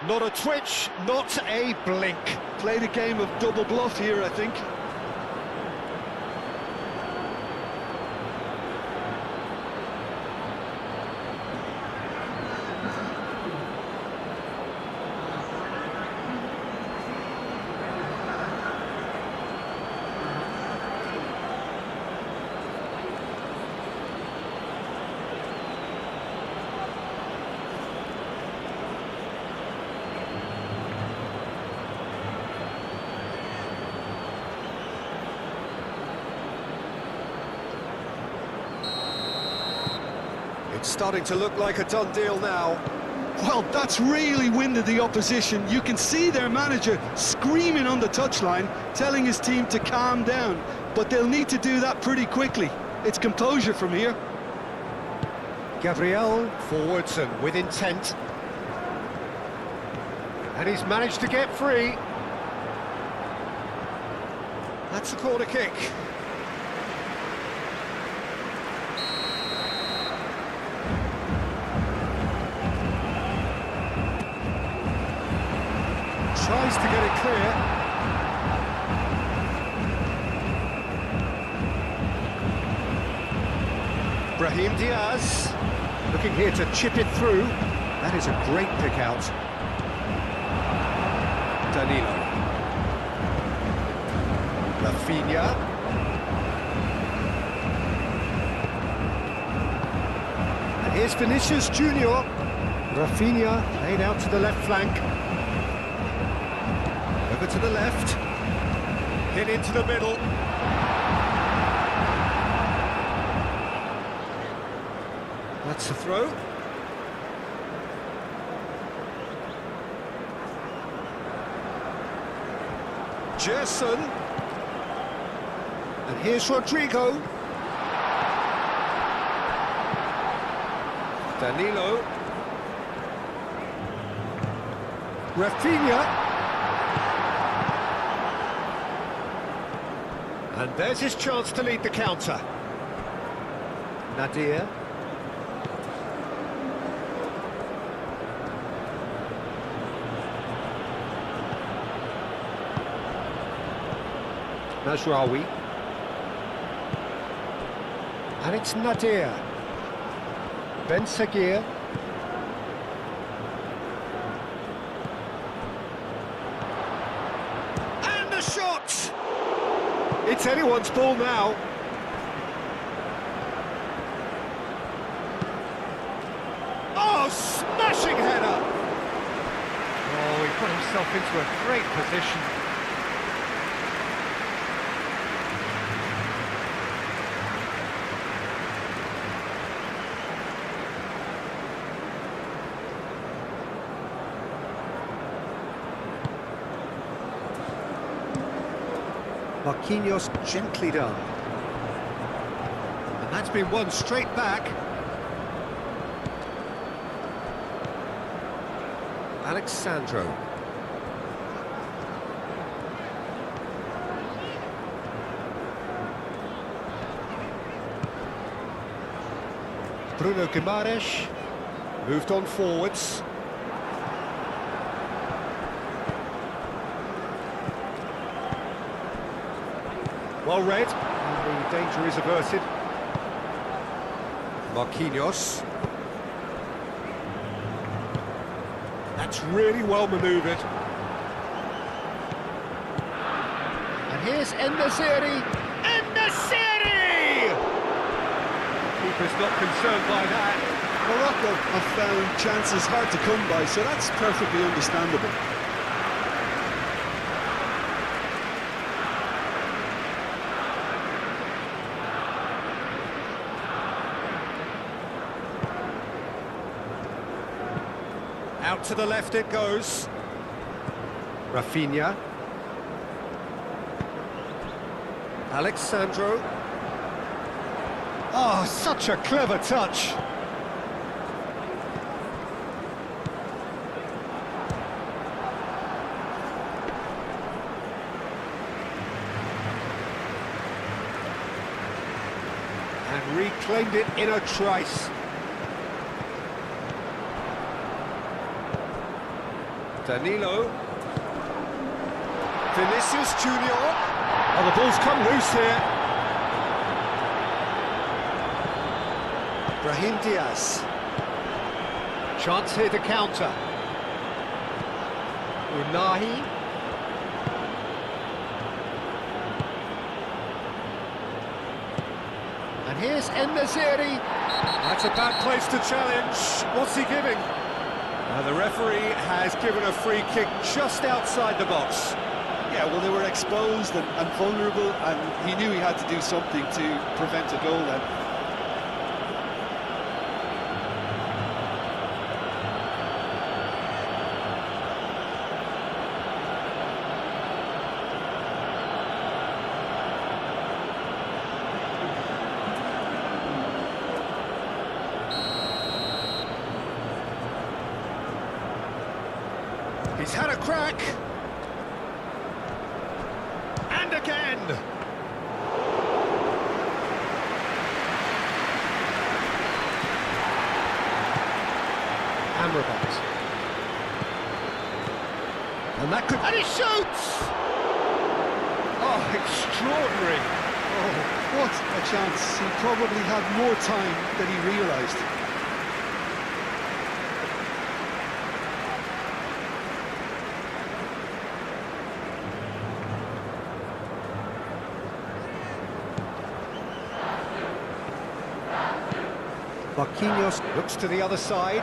Not a twitch, not a blink. Played a game of double bluff here, I think. It's starting to look like a done deal now. Well, that's really winded the opposition. You can see their manager screaming on the touchline, telling his team to calm down, but they'll need to do that pretty quickly. It's composure from here. Gabriel forwards and with intent. And he's managed to get free. That's a corner kick. Tries to get it clear. Brahim Diaz looking here to chip it through. That is a great pick out. Danilo. Rafinha. And here's Vinicius Junior. Rafinha laid out to the left flank. Over to the left, hit into the middle. That's the throw. Gerson. And here's Rodrigo. Danilo. Rafinha. And there's his chance to lead the counter. Nadir. Mazraoui. And it's Nadir. Ben Seguir. And the shot! It's anyone's ball now. Oh, smashing header! Oh, he put himself into a great position. Marquinhos gently done. And that's been won straight back. Alexandro. Bruno Guimaraes moved on forwards. Well read, and the danger is averted. Marquinhos. That's really well manoeuvred. And here's En-Nesyri. En-Nesyri! Keeper's not concerned by that. Morocco have found chances hard to come by, so that's perfectly understandable. Out to the left it goes. Rafinha. Alexandro. Oh, such a clever touch. And reclaimed it in a trice. Danilo. Vinicius Junior. Oh, the ball's come loose here. Brahim Diaz. Chance here to counter. Unahi. And here's En-Nesyri. That's a bad place to challenge. What's he giving? The referee has given a free kick just outside the box. Yeah, well, they were exposed and vulnerable, and he knew he had to do something to prevent a goal then. He's had a crack. And again. Amrabat. And that could... And he shoots! Oh, extraordinary. Oh, what a chance. He probably had more time than he realised. Marquinhos looks to the other side.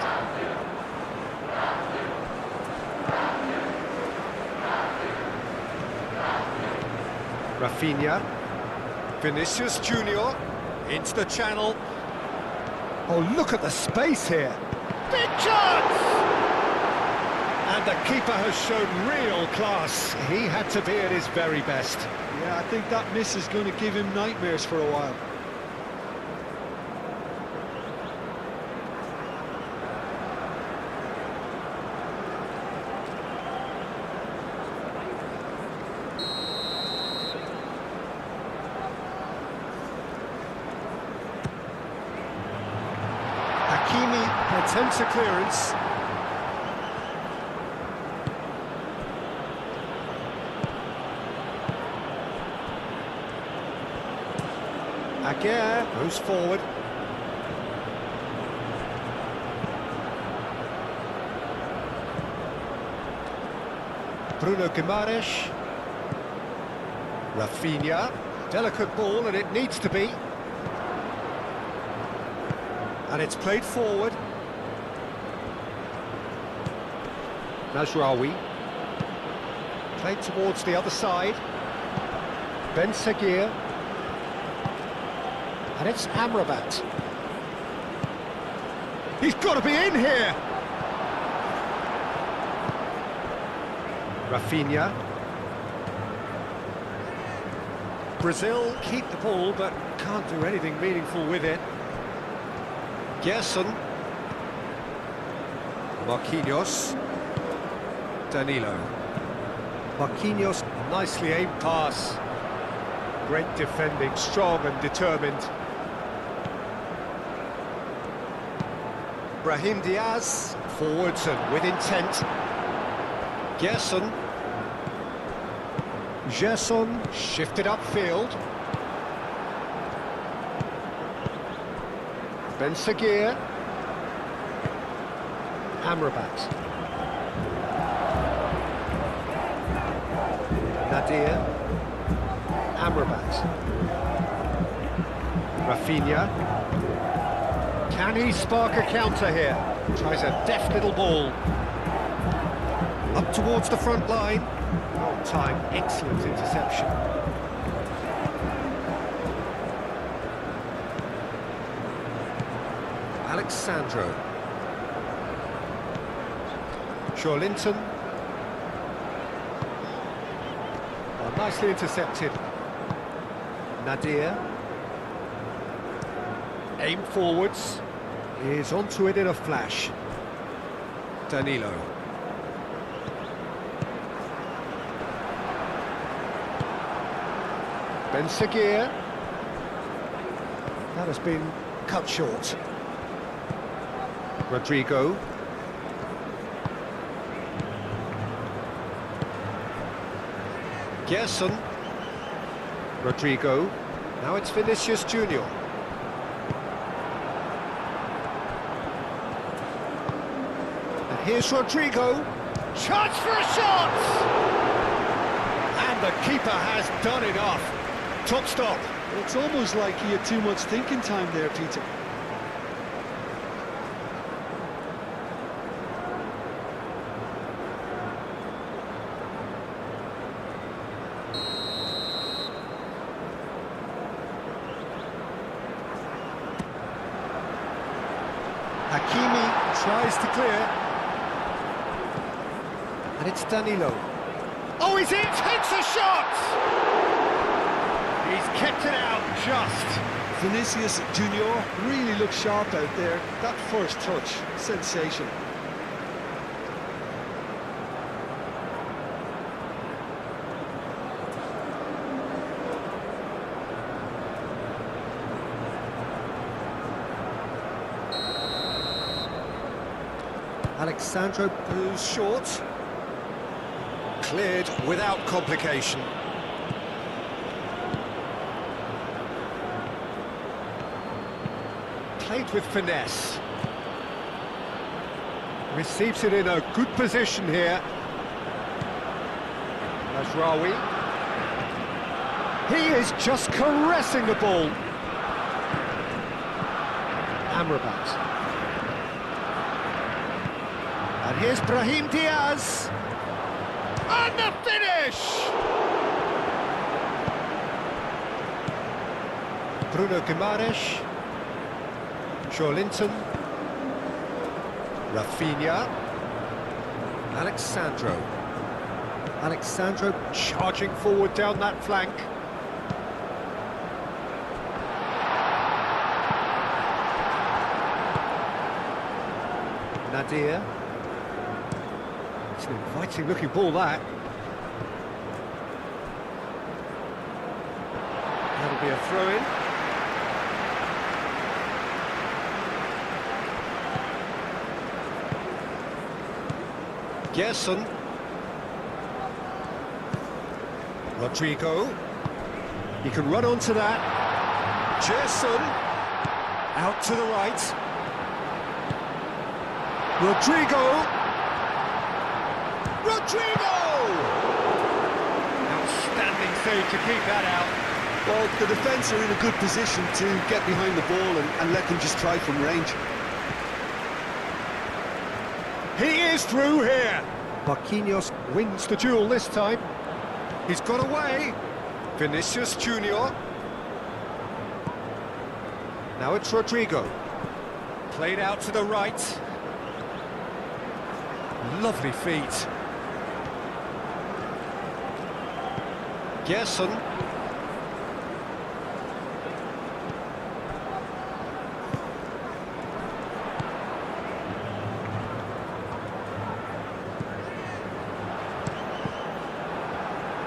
Rafinha. Vinicius Junior into the channel. Oh, look at the space here. Big chance! And the keeper has shown real class. He had to be at his very best. Yeah, I think that miss is going to give him nightmares for a while. Hakimi attempts a clearance. Aguirre moves forward. Bruno Guimaraes. Rafinha. Delicate ball, and it needs to be. And it's played forward. Mazraoui. Played towards the other side. Ben Seguir. And it's Amrabat. He's got to be in here! Rafinha. Brazil keep the ball, but can't do anything meaningful with it. Gerson. Marquinhos. Danilo. Marquinhos, nicely aimed pass. Great defending, strong and determined. Brahim Diaz, forwards and with intent. Gerson. Gerson, shifted upfield. Ben Seguir. Amrabat. Nadir. Amrabat. Rafinha. Can he spark a counter here? Tries a deft little ball. Up towards the front line. On time, excellent interception. Alexandro. Linton. Oh, nicely intercepted. Nadir. Aim forwards. Is onto it in a flash. Danilo. Ben Seguir. That has been cut short. Rodrigo. Gerson. Rodrigo. Now it's Vinicius Junior. And here's Rodrigo. Chance for a shot! And the keeper has done it off. Top stop. It's almost like he had too much thinking time there, Peter. Hakimi tries to clear. And it's Danilo. Oh, he's in! Takes a shot! He's kept it out just. Vinicius Junior really looked sharp out there. That first touch, sensation. Alexandro moves short. Cleared without complication. Played with finesse. Receives it in a good position here. Mazraoui. He is just caressing the ball. Amrabat. And here's Brahim Diaz. And the finish! Bruno Guimaraes. Linton. Rafinha. Alexandro. Alexandro charging forward down that flank. Nadir. It's an inviting looking ball, that. That'll be a throw-in. Gerson. Rodrigo. He can run onto that. Gerson. Out to the right. Rodrigo. Rodrigo! Outstanding save to keep that out. Well, the defence are in a good position to get behind the ball and let them just try from range. He is through here. Marquinhos wins the duel this time. He's got away. Vinicius Junior. Now it's Rodrigo. Played out to the right. Lovely feet. Gerson.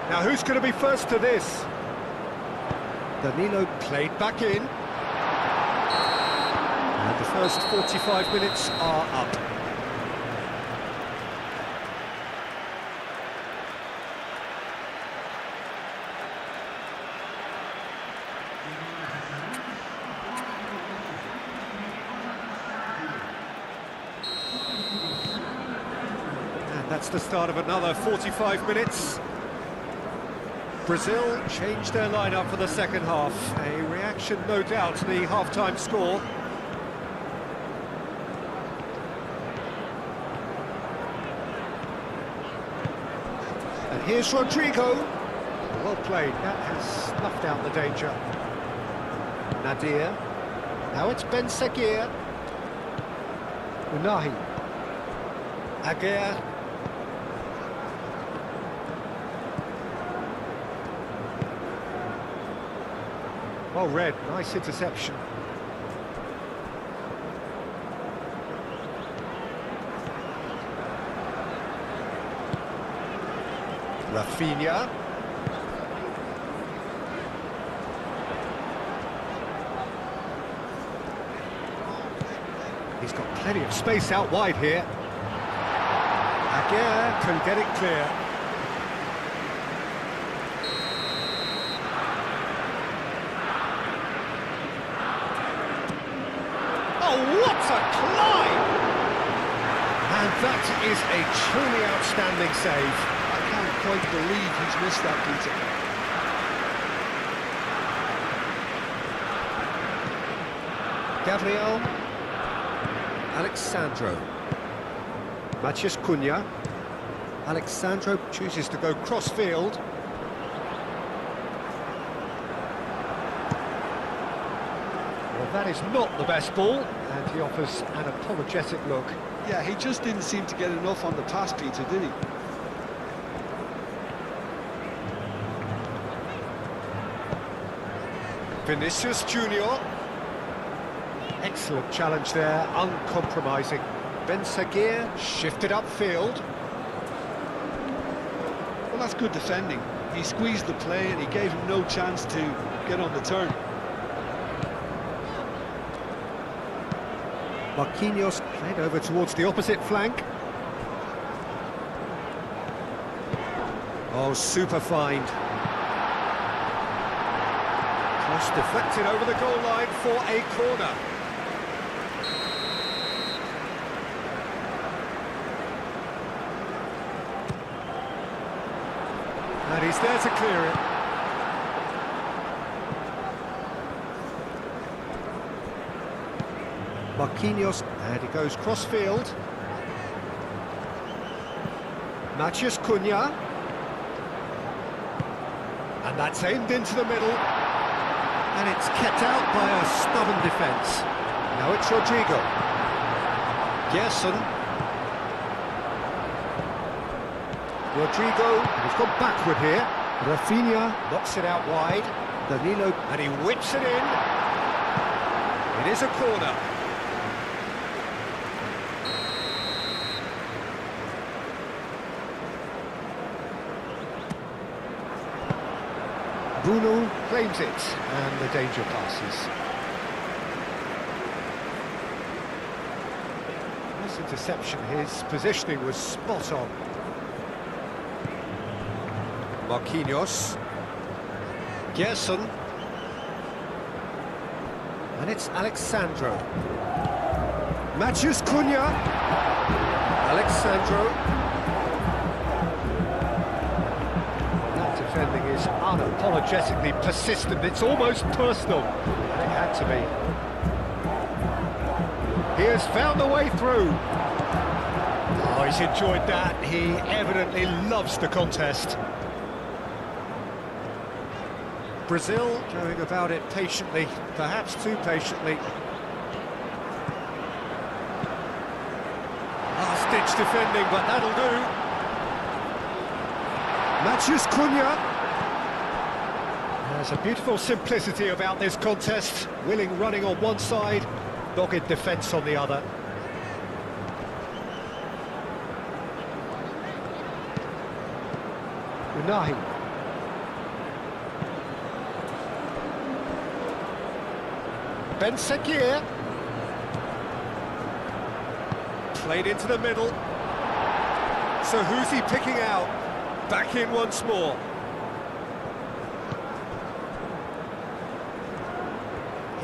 Now who's going to be first to this? Danilo played back in. And the first 45 minutes are up. That's the start of another 45 minutes. Brazil changed their lineup for the second half. A reaction, no doubt, to the half-time score. And here's Rodrigo. Well played, that has snuffed out the danger. Nadir. Now it's Ben Seguir. Unahi. Aguirre. Well read, nice interception. Rafinha. He's got plenty of space out wide here. Aguirre can get it clear. Oh, what a climb! And that is a truly outstanding save. I can't quite believe he's missed that, Peter. Gabriel. Alexandro. Matheus Cunha. Alexandro chooses to go cross-field. Well, that is not the best ball, and he offers an apologetic look. Yeah, he just didn't seem to get enough on the pass, Peter, did he? Vinicius Junior. Excellent challenge there, uncompromising. Ben Seguir shifted upfield. Well, that's good defending. He squeezed the play and he gave him no chance to get on the turn. Marquinhos played over towards the opposite flank. Oh, super find. Cross deflected over the goal line for a corner. And he's there to clear it. Marquinhos, and he goes cross-field. Matheus Cunha. And that's aimed into the middle. And it's kept out by a stubborn defence. Now it's Rodrigo. Gerson. Rodrigo, he's gone backward here. Rafinha knocks it out wide. Danilo, and he whips it in. It is a corner. Bruno claims it, and the danger passes. Nice interception, his positioning was spot on. Marquinhos. Gerson. And it's Alexandro. Matheus Cunha. Alexandro. That defending is unapologetically persistent. It's almost personal. And it had to be. He has found a way through. Oh, he's enjoyed that. He evidently loves the contest. Brazil going about it patiently, perhaps too patiently. Last-ditch defending, but that'll do. Matheus Cunha. There's a beautiful simplicity about this contest. Willing running on one side, dogged defence on the other. Unahi. Ben Seguir. Played into the middle. So who's he picking out? Back in once more.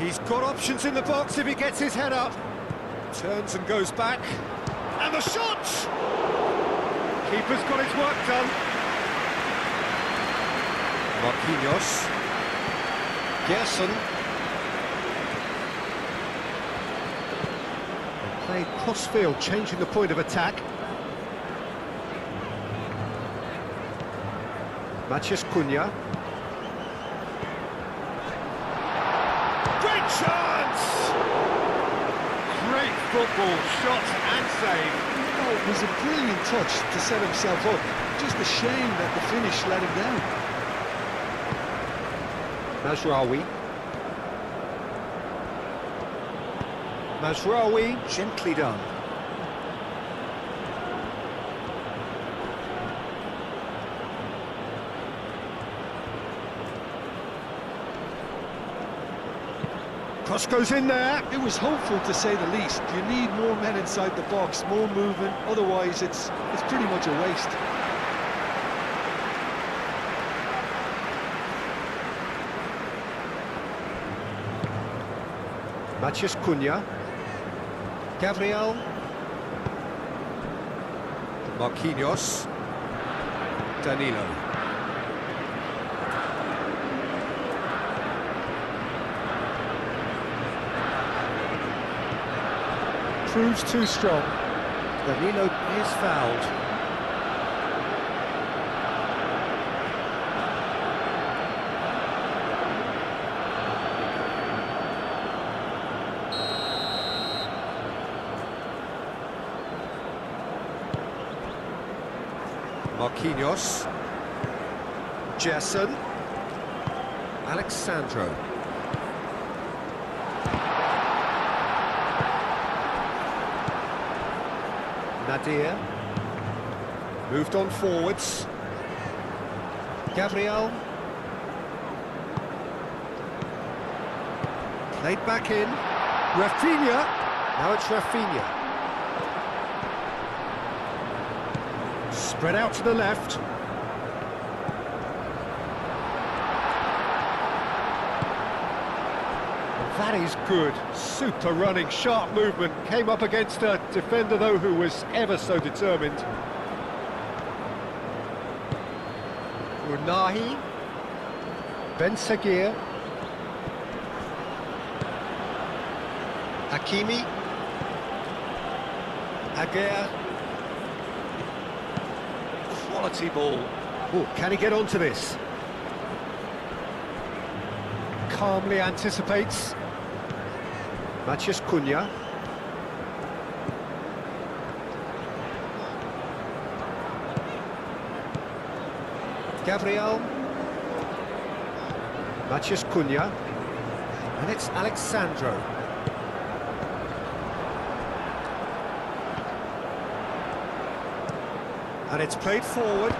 He's got options in the box if he gets his head up. Turns and goes back. And the shot! Keeper's got his work done. Marquinhos. Gerson. They played cross-field, changing the point of attack. Matheus Cunha. Great chance! Great football, shot and save. Oh, it was a brilliant touch to set himself up. Just a shame that the finish let him down. Mazraoui. Mazraoui, gently done. Cross goes in there. It was hopeful, to say the least. You need more men inside the box, more movement. Otherwise, it's pretty much a waste. Matheus Cunha. Gabriel. Marquinhos. Danilo. Proves too strong. Danilo is fouled. Marquinhos. Gerson. Alexandro. Nadir. Moved on forwards. Gabriel. Played back in. Rafinha. Now it's Rafinha. Spread out to the left. That is good. Super running, sharp movement. Came up against a defender, though, who was ever so determined. Unahi. Ben Seguir. Hakimi. Aguirre. Quality ball. Oh, can he get onto this? Calmly anticipates. Matheus Cunha. Gabriel. Matheus Cunha. And it's Alexandro. And it's played forward.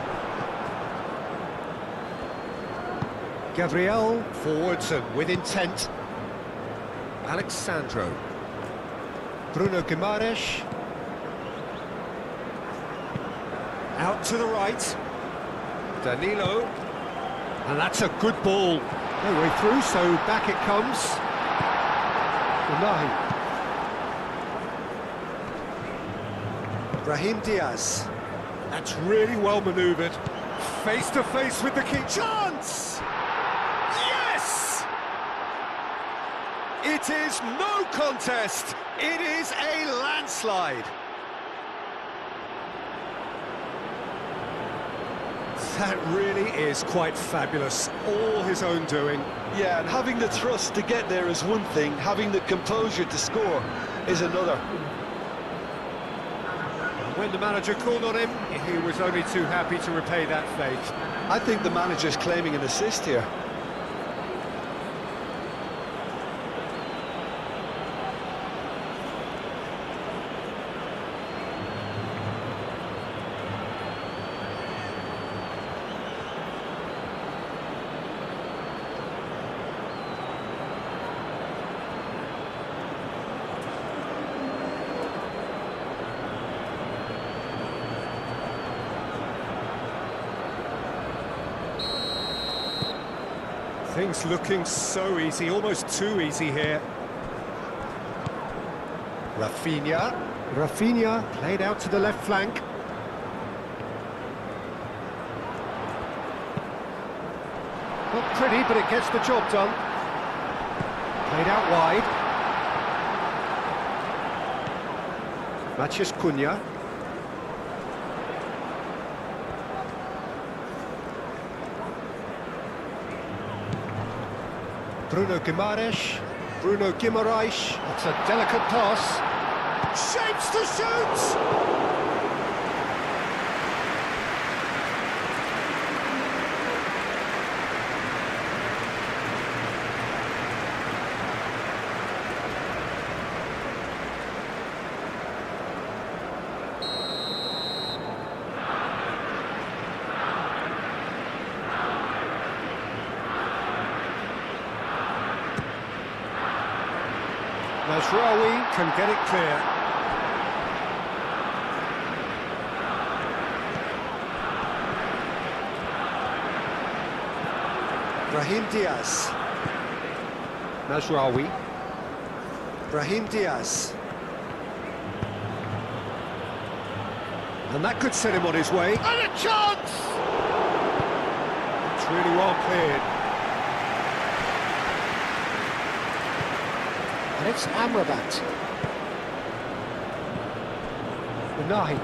Gabriel, forwards and with intent. Alexandro. Bruno Guimaraes. Out to the right. Danilo. And that's a good ball. No way through, so back it comes. Unahi. Brahim Diaz. That's really well manoeuvred. Face to face with the key. Chance! Yes! It is no contest. It is a landslide. That really is quite fabulous. All his own doing. Yeah, and having the thrust to get there is one thing. Having the composure to score is another. When the manager called on him, he was only too happy to repay that fate. I think the manager's claiming an assist here. Things looking so easy, almost too easy here. Rafinha. Rafinha played out to the left flank. Not pretty, but it gets the job done. Played out wide. Matheus Cunha. Bruno Guimaraes. Bruno Guimaraes. It's a delicate pass. Shapes to shoot! Nasraoui can get it clear. Brahim Diaz. Nasraoui. Brahim Diaz. And that could set him on his way. And a chance! It's really well cleared. And it's Amrabat. Unahi.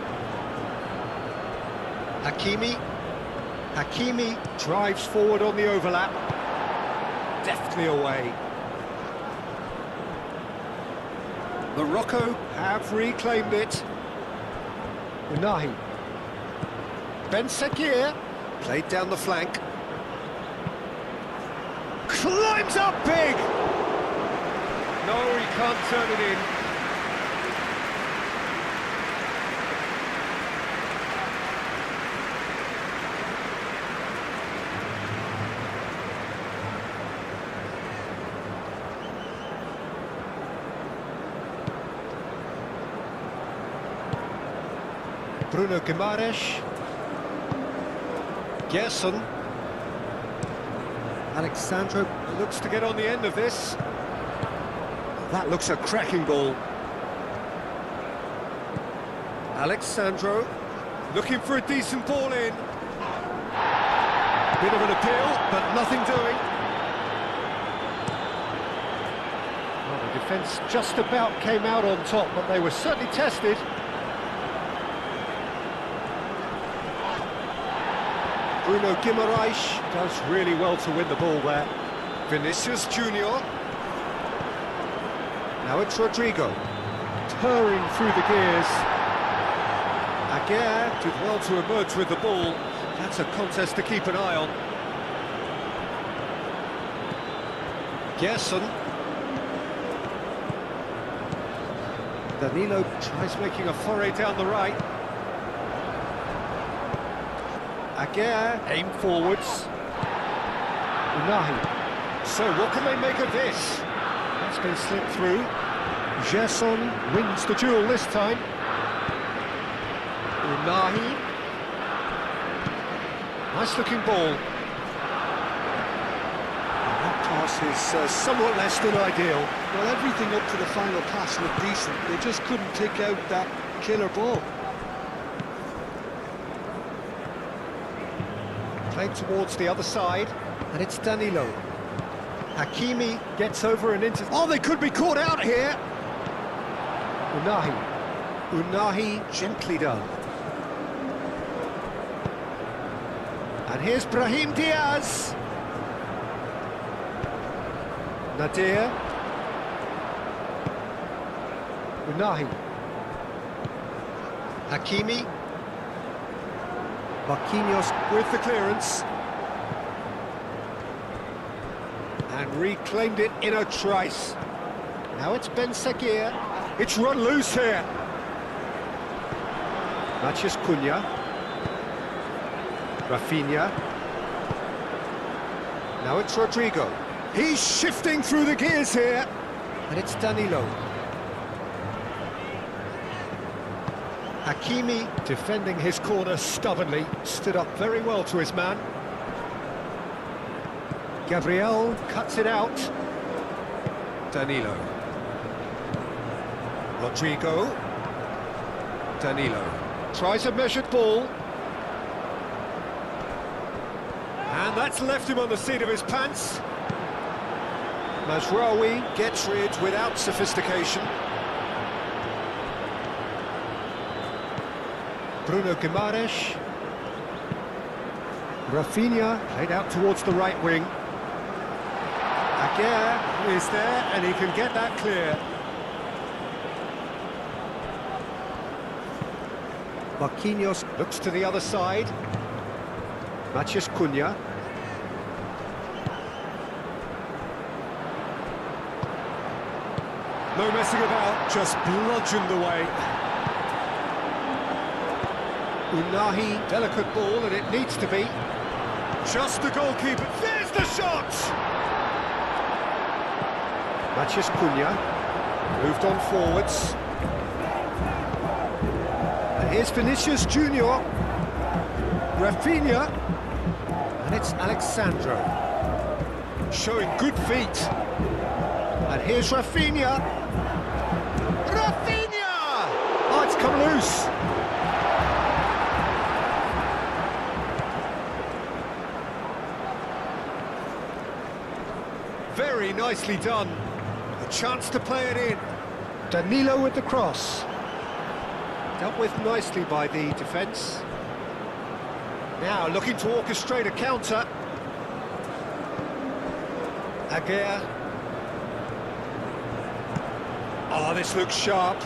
Hakimi drives forward on the overlap. Deftly away. Morocco have reclaimed it. Unahi. Ben Sekir played down the flank. Climbs up big! No, he can't turn it in. Bruno Guimaraes. Gerson. Alexandro looks to get on the end of this. That looks a cracking ball. Alexandro looking for a decent ball in. Bit of an appeal, but nothing doing. Well, the defence just about came out on top, but they were certainly tested. Bruno Guimaraes does really well to win the ball there. Vinicius Junior. Now it's Rodrigo, tearing through the gears. Aguirre did well to emerge with the ball. That's a contest to keep an eye on. Gerson. Danilo tries making a foray down the right. Aguirre aim forwards. Unahi. So what can they make of this? That's been slipped through. Gerson wins the duel this time. Unahi. Nice looking ball. And that pass is somewhat less than ideal. Well, everything up to the final pass looked decent. They just couldn't take out that killer ball. Played towards the other side, and it's Danilo. Hakimi gets over and into... Oh, they could be caught out here! Unahi gently done. And here's Brahim Diaz. Nadir. Unahi. Hakimi. Marquinhos with the clearance. And reclaimed it in a trice. Now it's Ben Sekir. It's run loose here. Matheus Cunha. Rafinha. Now it's Rodrigo. He's shifting through the gears here. And it's Danilo. Hakimi defending his corner stubbornly. Stood up very well to his man. Gabriel cuts it out. Danilo. Rodrigo. Danilo. Tries a measured ball. And that's left him on the seat of his pants. Mazraoui gets rid without sophistication. Bruno Guimaraes. Rafinha played out towards the right wing. Aguirre is there and he can get that clear. Marquinhos looks to the other side. Matheus Cunha. No messing about, just bludgeoned away. Unahi, delicate ball, and it needs to be. Just the goalkeeper. There's the shot! Matheus Cunha moved on forwards. And here's Vinicius Junior. Rafinha. And it's Alexandro. Showing good feet. And here's Rafinha. Rafinha! Oh, it's come loose. Very nicely done. A chance to play it in. Danilo with the cross. Dealt with nicely by the defence. Now looking to orchestrate a counter. Aguirre. Oh, this looks sharp.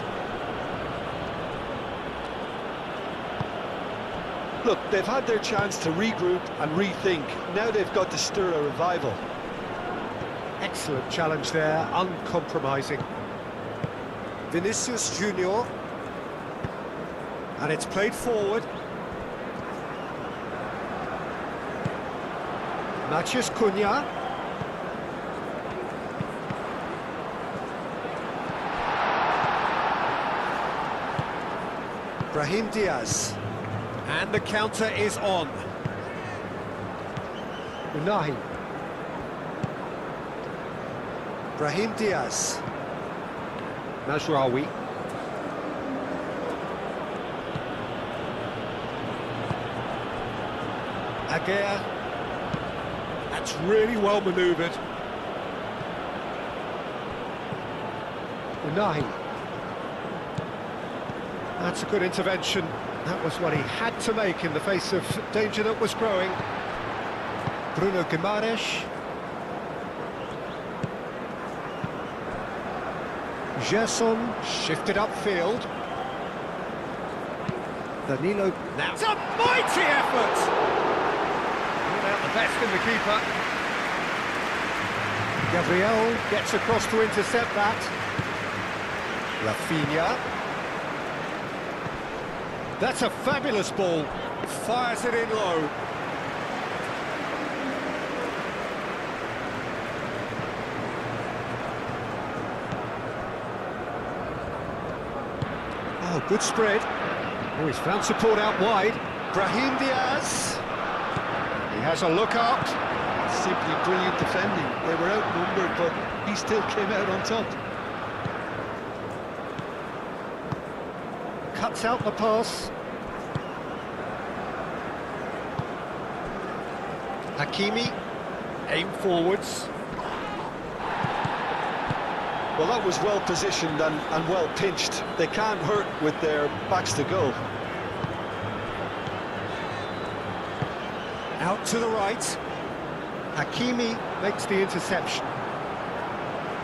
Look, they've had their chance to regroup and rethink. Now they've got to stir a revival. Excellent challenge there, uncompromising. Vinicius Junior. And it's played forward. Matheus Cunha. Brahim Diaz. And the counter is on. Unahi. Brahim Diaz. Mazraoui. Aguirre. That's really well manoeuvred. Unahi. That's a good intervention. That was what he had to make in the face of danger that was growing. Bruno Guimaraes. Gerson shifted upfield. Danilo. Now it's a mighty effort! Brought out the best in the keeper. Gabriel gets across to intercept that. Rafinha. That's a fabulous ball. Fires it in low. Oh, good spread. Oh, he's found support out wide. Brahim Diaz. He has a look up. Simply brilliant defending. They were outnumbered, but he still came out on top. Cuts out the pass. Hakimi. Aim forwards. Well, that was well positioned and well pinched. They can't hurt with their backs to goal. Out to the right. Hakimi makes the interception.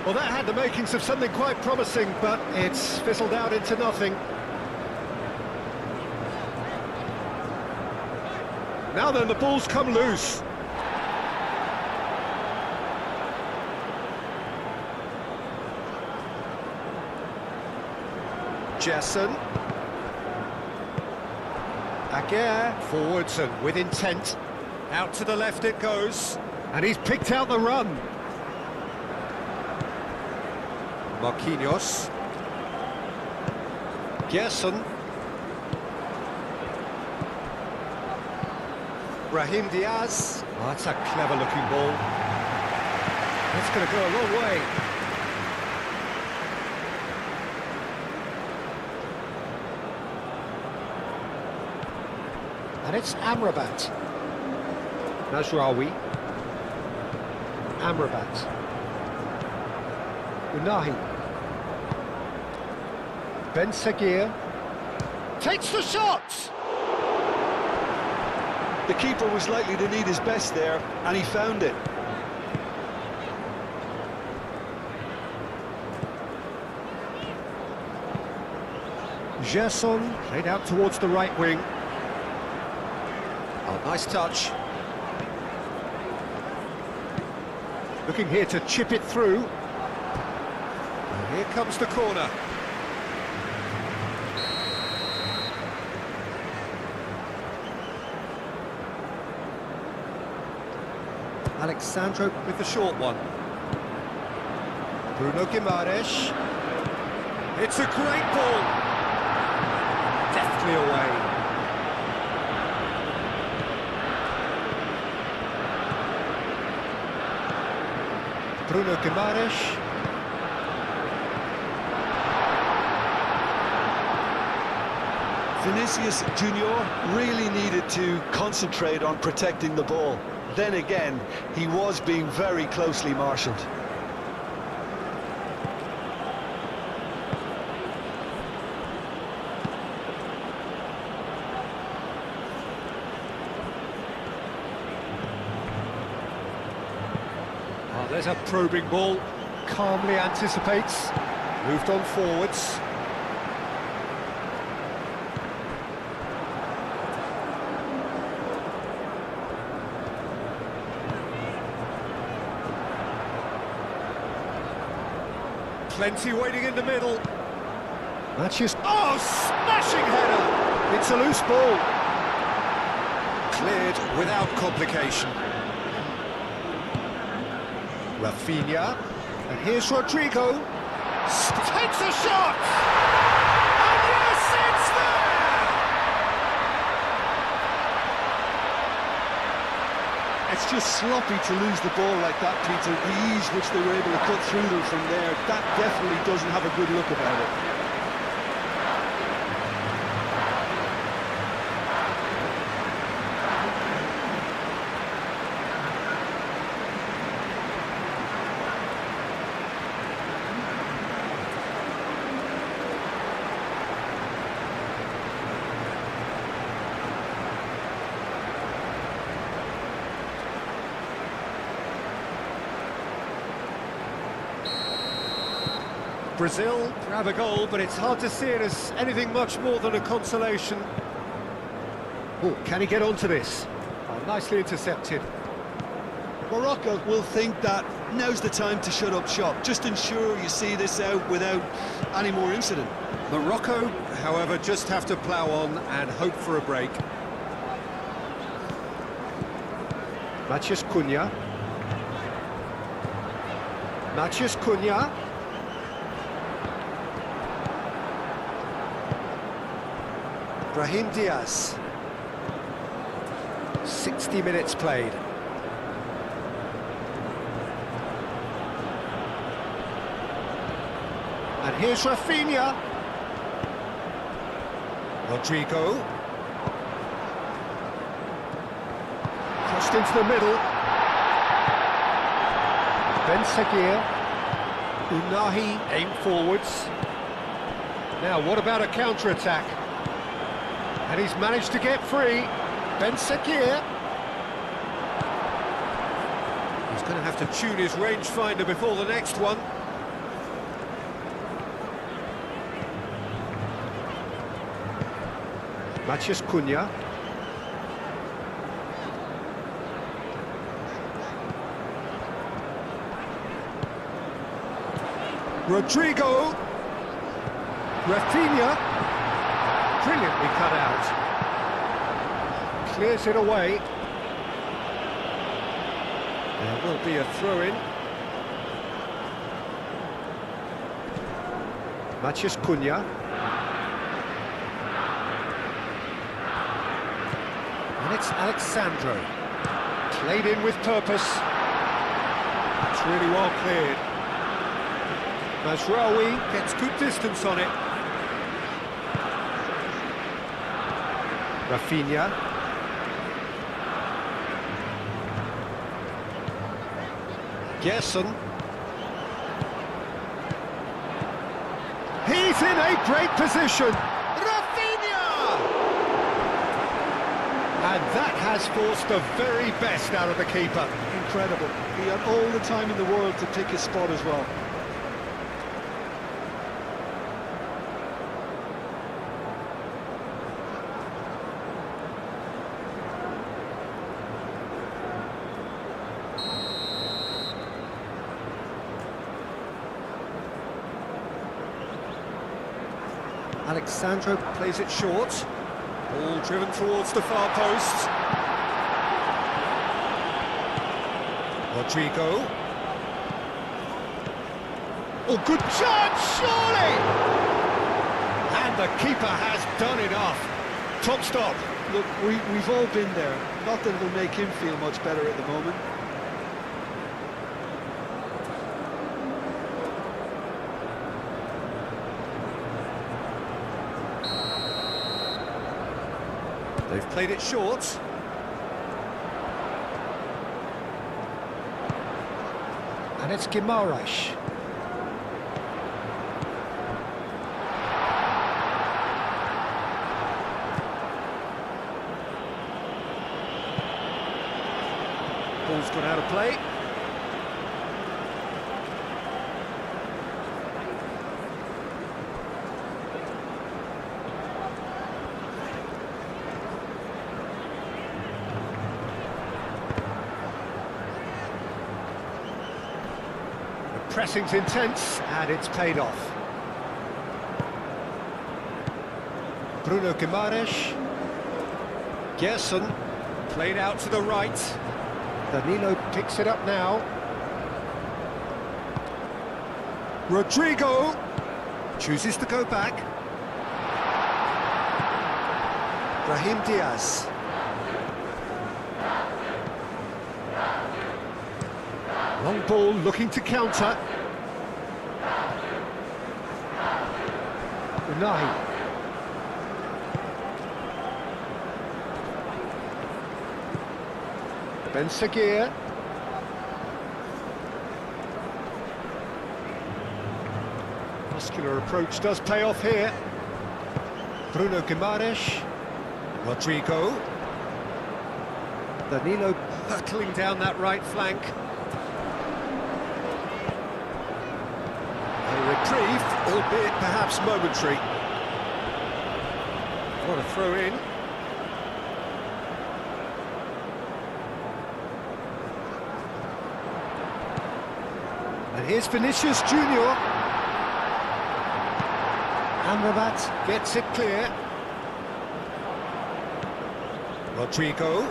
Well, that had the makings of something quite promising, but it's fizzled out into nothing. Now then, the ball's come loose. Gerson. Aguirre forwards and with intent. Out to the left it goes. And he's picked out the run. Marquinhos. Gerson. Brahim Diaz. Oh, that's a clever looking ball. That's going to go a long way. And it's Amrabat. Mazraoui. Amrabat. Unahi. Ben Seguir. Takes the shot! The keeper was likely to need his best there, and he found it. Gerson played out towards the right wing. Oh, nice touch. Looking here to chip it through. And here comes the corner. Alexandro with the short one. Bruno Guimaraes. It's a great ball. Deftly away. Bruno Guimaraes. Vinicius Junior really needed to concentrate on protecting the ball. Then again, he was being very closely marshalled. Oh, there's a probing ball. Calmly anticipates. Moved on forwards. Plenty waiting in the middle. That's just... Oh, smashing header! It's a loose ball. Cleared without complication. Rafinha. And here's Rodrigo. Takes a shot! And yes, it's there! It's just sloppy to lose the ball like that, Peter. The ease which they were able to cut through them from there, that definitely doesn't have a good look about it. Brazil grab a goal, but it's hard to see it as anything much more than a consolation. Oh, can he get onto this? Oh, nicely intercepted. Morocco will think that now's the time to shut up shop. Just ensure you see this out without any more incident. Morocco, however, just have to plough on and hope for a break. Matheus Cunha. Matheus Cunha. Brahim Diaz. 60 minutes played. And here's Rafinha. Rodrigo. Crossed into the middle. Ben Seguir. Unahi aimed forwards. Now, what about a counter-attack? And he's managed to get free. Ben Seguir. He's going to have to tune his rangefinder before the next one. Matheus Cunha. Rodrigo. Rafinha. Brilliantly cut out. Clears it away. There will be a throw-in. Matheus Cunha. And it's Alexandro. Played in with purpose. It's really well cleared. Mazraoui gets good distance on it. Rafinha. Gerson. He's in a great position. Rafinha! And that has forced the very best out of the keeper. Incredible. He had all the time in the world to pick his spot as well. Alexandro plays it short. Ball driven towards the far post. Rodrigo. Oh, good chance, surely! And the keeper has done enough. Top stop. Look, we've all been there. Not that it'll make him feel much better at the moment. They've played it short. And it's Guimaraes. Ball's gone out of play. Pressing's intense, and it's paid off. Bruno Guimaraes. Gerson, played out to the right. Danilo picks it up now. Rodrigo chooses to go back. Brahim Diaz. Long ball looking to counter. Unai. Ben Seguir. Muscular approach does pay off here. Bruno Guimaraes. Rodrigo. Danilo hurtling down that right flank. Reprieve, albeit perhaps momentary. What a throw in. And here's Vinicius Junior. Amrabat gets it clear. Rodrigo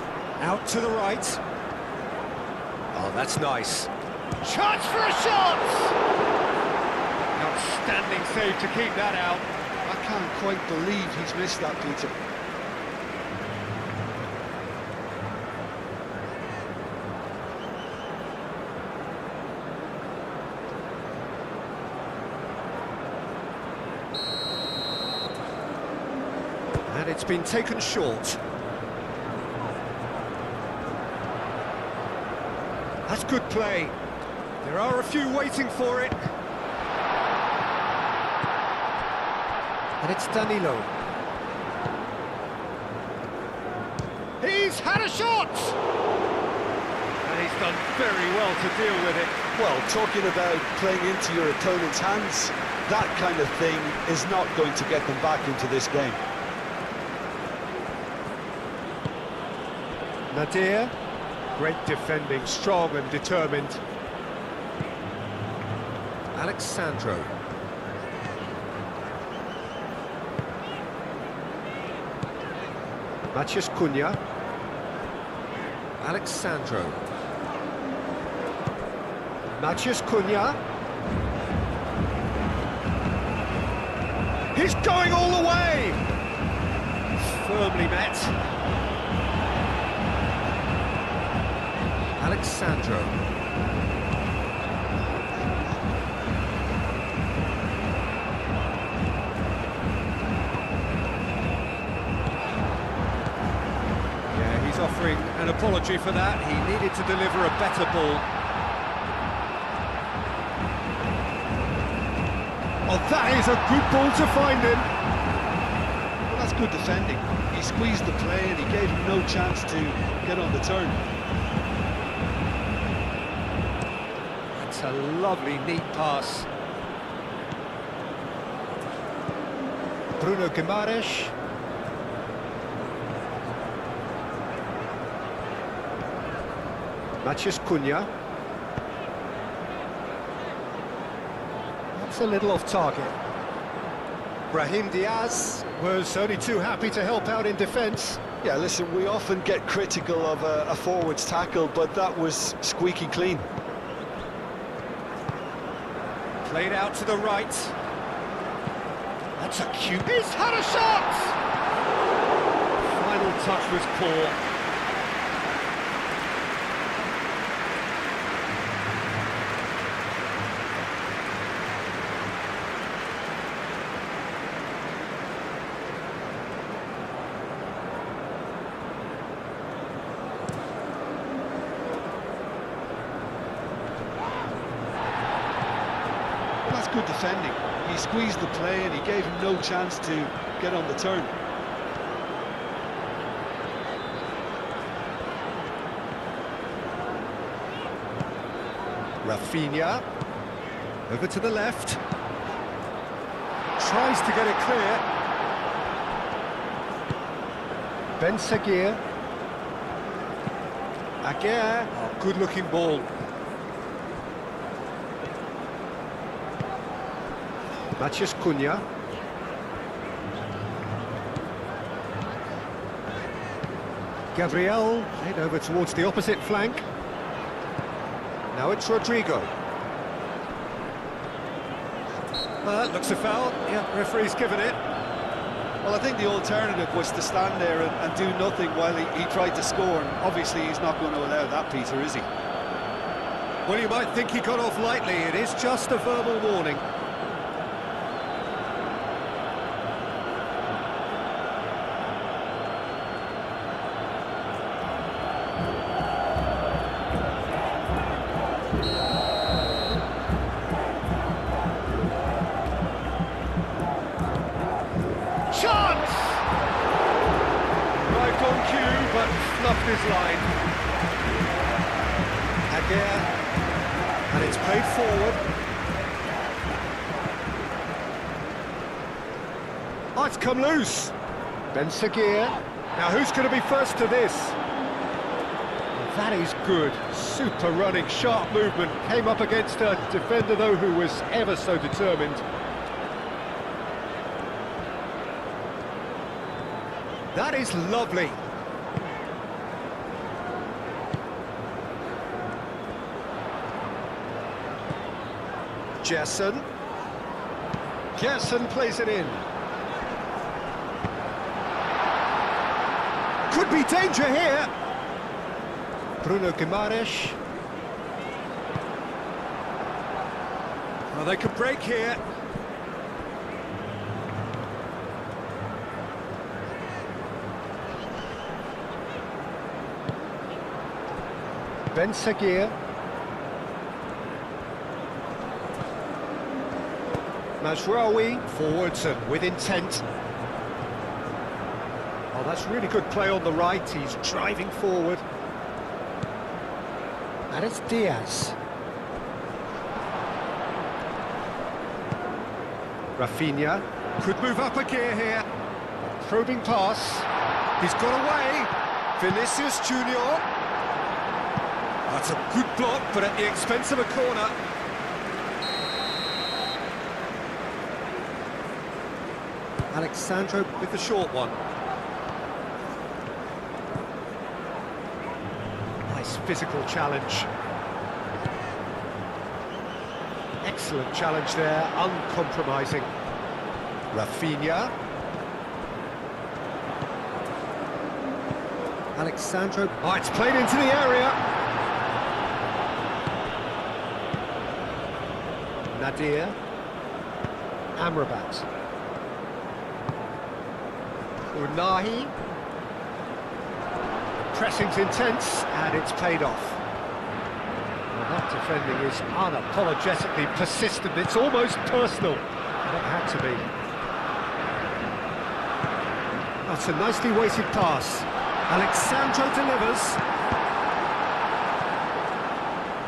out to the right. Oh, that's nice. Chance for a shot! Outstanding save to keep that out. I can't quite believe he's missed that, Peter. And it's been taken short. That's good play. There are a few waiting for it. And it's Danilo. He's had a shot! And he's done very well to deal with it. Well, talking about playing into your opponent's hands, that kind of thing is not going to get them back into this game. Nadir, great defending, strong and determined. Alexandro. Matheus Cunha. Alexandro. Matheus Cunha. He's going all the way! Firmly met. Alexandro. Offering an apology for that. He needed to deliver a better ball. Oh, that is a good ball to find him. Well, that's good defending. He squeezed the play and he gave him no chance to get on the turn. That's a lovely, neat pass. Bruno Guimaraes. Matheus Cunha. That's a little off target. Brahim Diaz was only too happy to help out in defence. Yeah, listen, we often get critical of a forward's tackle, but that was squeaky clean. Played out to the right. That's a cute... He's had a shot! Final touch was poor. That's good defending. He squeezed the play and he gave him no chance to get on the turn. Rafinha, over to the left. Tries to get it clear. Ben Seguir. Aguirre, oh, good-looking ball. Matheus Cunha. Gabriel, head over towards the opposite flank. Now it's Rodrigo. That looks a foul. Yeah, referee's given it. Well, I think the alternative was to stand there and do nothing while he tried to score. And obviously, he's not going to allow that, Peter, is he? Well, you might think he got off lightly. It is just a verbal warning. Chance! Arrived on cue, but fluffed his line. Aguirre, and it's played forward. Oh, it's come loose. Ben Seguir. Now who's going to be first to this? That is good. Super running, sharp movement. Came up against a defender, though, who was ever so determined. That is lovely. Gerson. Gerson plays it in. Could be danger here. Bruno Guimaraes. Oh, they could break here. Ben Seguir. Mazraoui forwards and with intent. Oh, that's really good play on the right. He's driving forward. And it's Diaz. Rafinha could move up a gear here. Probing pass. He's got away. Vinicius Junior. That's a good block, but at the expense of a corner. Alexandro with the short one. Nice physical challenge. Excellent challenge there, uncompromising. Rafinha. Alexandro. Oh, it's played into the area. Nadir. Amrabat. Unahi. Pressing's intense, and it's paid off. Well, that defending is unapologetically persistent. It's almost personal. It had to be. That's a nicely weighted pass. Alexandro delivers.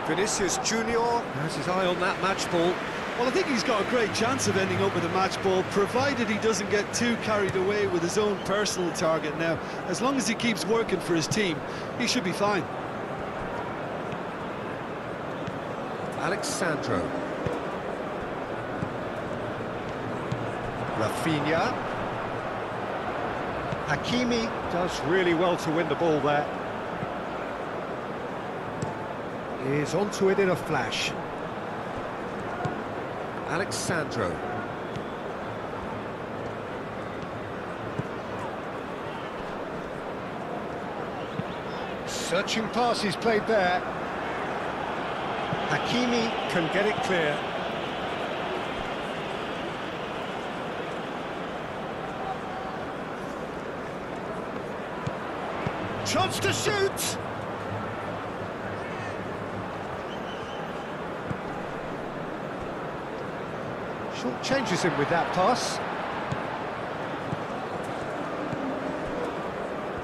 Vinicius Junior has his eye on that match ball. Well, I think he's got a great chance of ending up with a match ball, provided he doesn't get too carried away with his own personal target now. As long as he keeps working for his team, he should be fine. Alexandro. Rafinha. Hakimi does really well to win the ball there. Is onto it in a flash. Alexandro. Searching passes played there. Hakimi can get it clear. Chance to shoot! Short changes him with that pass.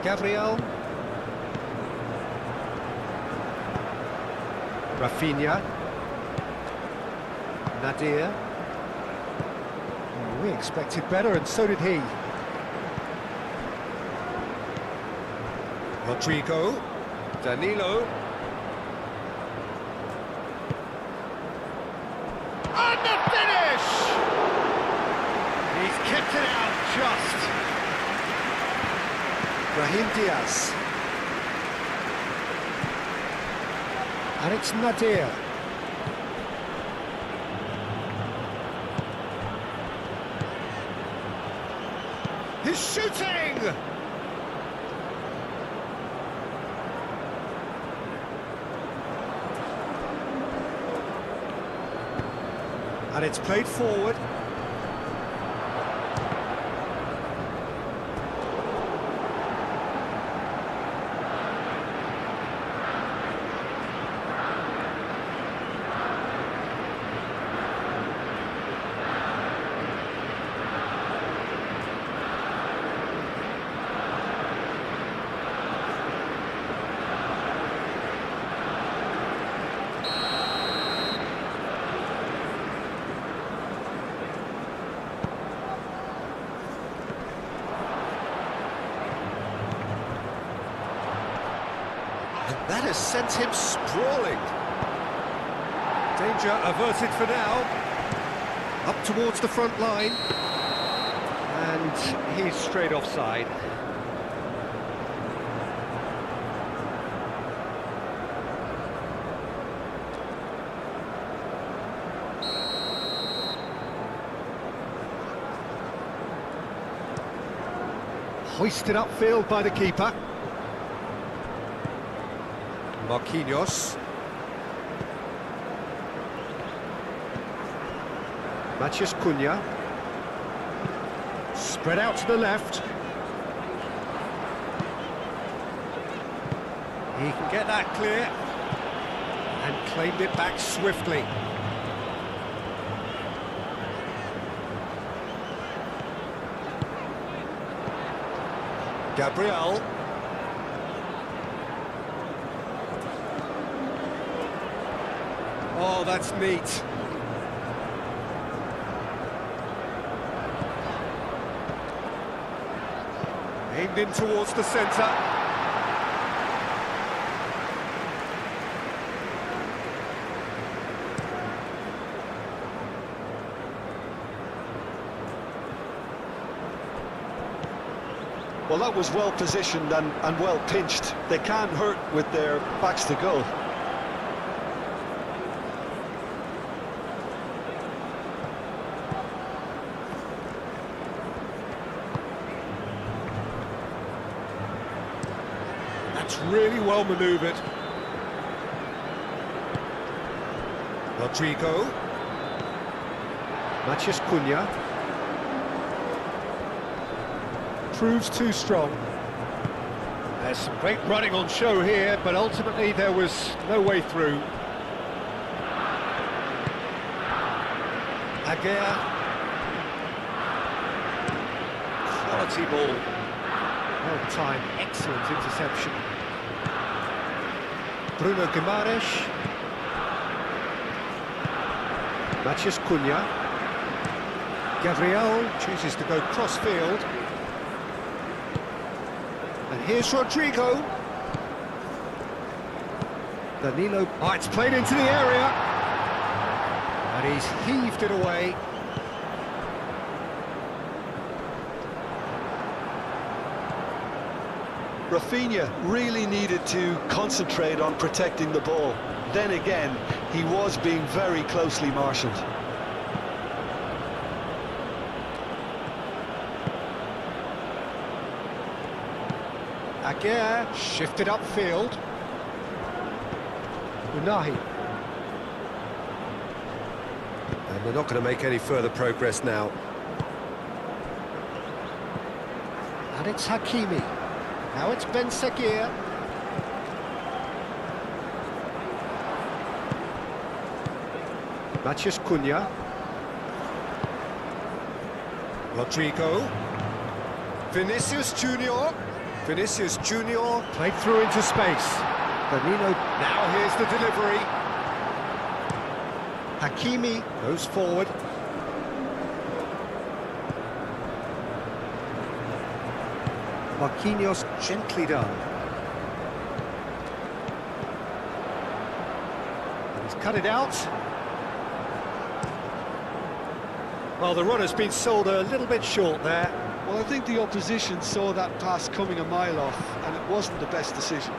Gabriel. Rafinha. Nadir. We expected better, and so did he. Rodrigo. Danilo. And the finish! He's kept it out just. Brahim Diaz. And it's Nadir. He's shooting! And it's played forward. That has sent him sprawling. Danger averted for now. Up towards the front line. And he's straight offside. Hoisted upfield by the keeper. Marquinhos. Matheus Cunha. Spread out to the left. He can get that clear. And claimed it back swiftly. Gabriel. Oh, that's neat. Aimed in towards the centre. Well, that was well positioned and well pinched. They can't hurt with their backs to goal. That's really well manoeuvred. Rodrigo. Matheus Cunha. Proves too strong. There's some great running on show here, but ultimately there was no way through. Aguirre. bouncy ball. Well timed, excellent interception. Bruno Guimaraes. Matheus Cunha. Gabriel chooses to go cross-field. And here's Rodrigo. Danilo. Oh, it's played into the area. And he's heaved it away. Rafinha really needed to concentrate on protecting the ball. Then again, he was being very closely marshalled. Aguirre shifted upfield. Unahi. And they're not going to make any further progress now. And it's Hakimi. Now it's Ben Seguir. Matheus Cunha. Rodrigo. Vinicius Junior. Vinicius Junior played through into space. Danilo. Now here's the delivery. Hakimi goes forward. Marquinhos gently done. And he's cut it out. Well, the run has been sold a little bit short there. Well, I think the opposition saw that pass coming a mile off, and it wasn't the best decision.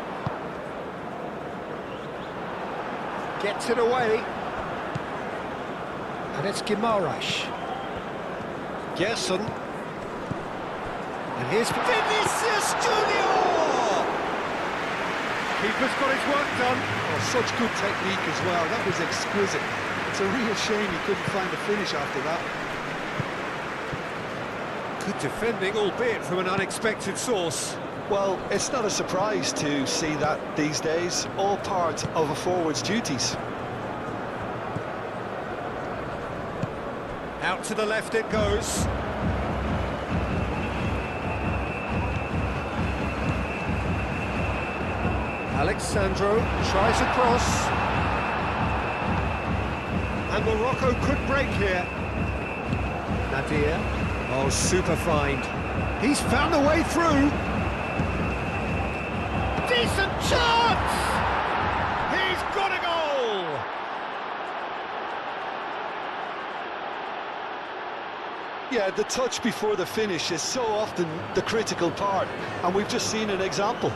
Gets it away. And it's Guimaraes. Gerson. And here's Vinicius Junior! Keeper's got his work done. Oh, such good technique as well. That was exquisite. It's a real shame he couldn't find a finish after that. Good defending, albeit from an unexpected source. Well, it's not a surprise to see that these days. All part of a forward's duties. Out to the left it goes. Alexandro tries a cross. And Morocco could break here. Nadir. Oh, super find. He's found a way through. Decent chance! He's got a goal! Yeah, the touch before the finish is so often the critical part, and we've just seen an example.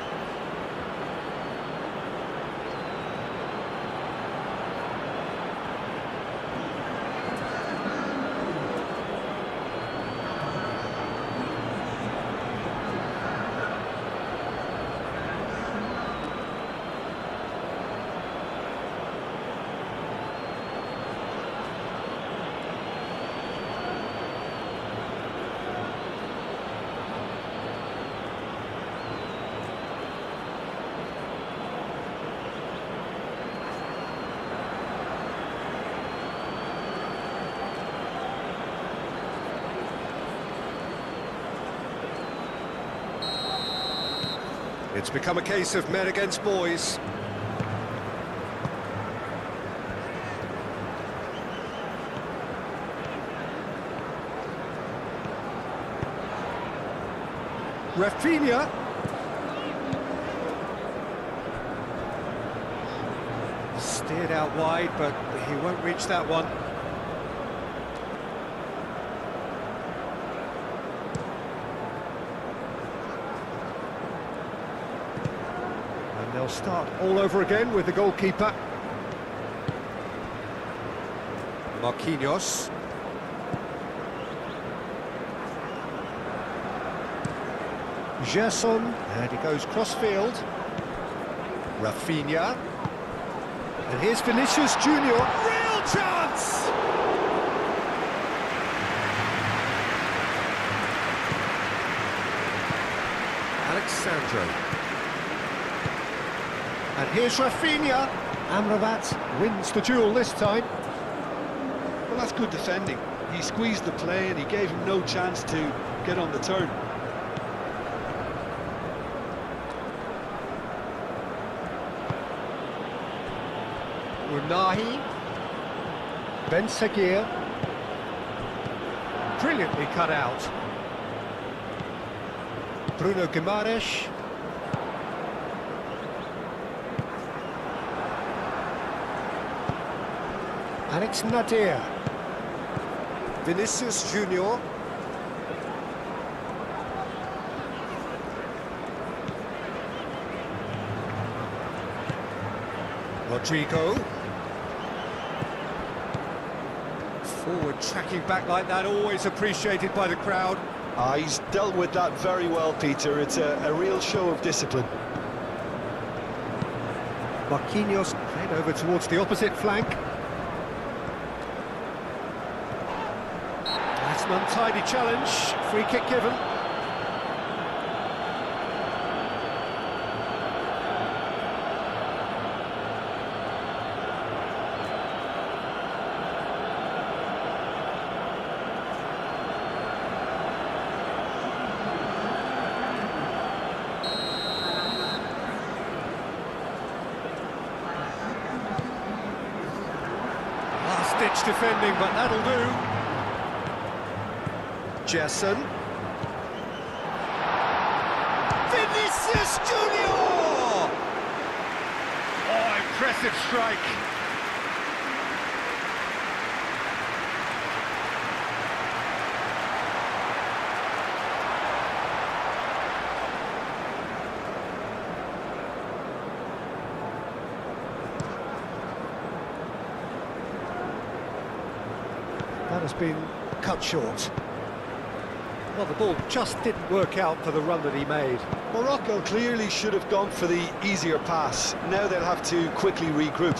It's become a case of men against boys. Rafinha. Steered out wide, but he won't reach that one. And they'll start all over again with the goalkeeper. Marquinhos. Gerson, and he goes cross-field. Rafinha. And here's Vinicius Junior. Real chance! Alexandro. And here's Rafinha. Amrabat wins the duel this time. Well, that's good defending. He squeezed the play and he gave him no chance to get on the turn. Unahi. Ben Seguir. Brilliantly cut out. Bruno Guimaraes. Alex Nadir. Vinicius Junior. Rodrigo. Forward tracking back like that, always appreciated by the crowd. He's dealt with that very well, Peter. It's a real show of discipline. Marquinhos played over towards the opposite flank. That's an untidy challenge. Free kick given. Last-ditch defending, but that'll do. Jesson. Vinicius Junior! Oh, impressive strike. That has been cut short. Well, the ball just didn't work out for the run that he made. Morocco clearly should have gone for the easier pass. Now they'll have to quickly regroup.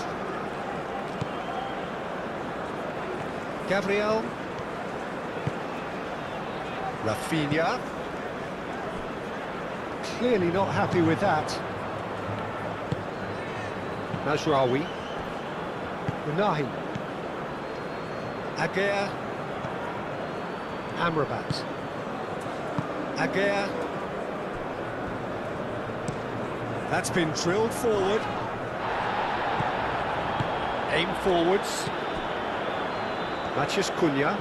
Gabriel. Rafinha. Clearly not happy with that. Mazraoui. Unahi. Aguirre. Amrabat. Aguirre. That's been drilled forward. Aim forwards. Matheus Cunha.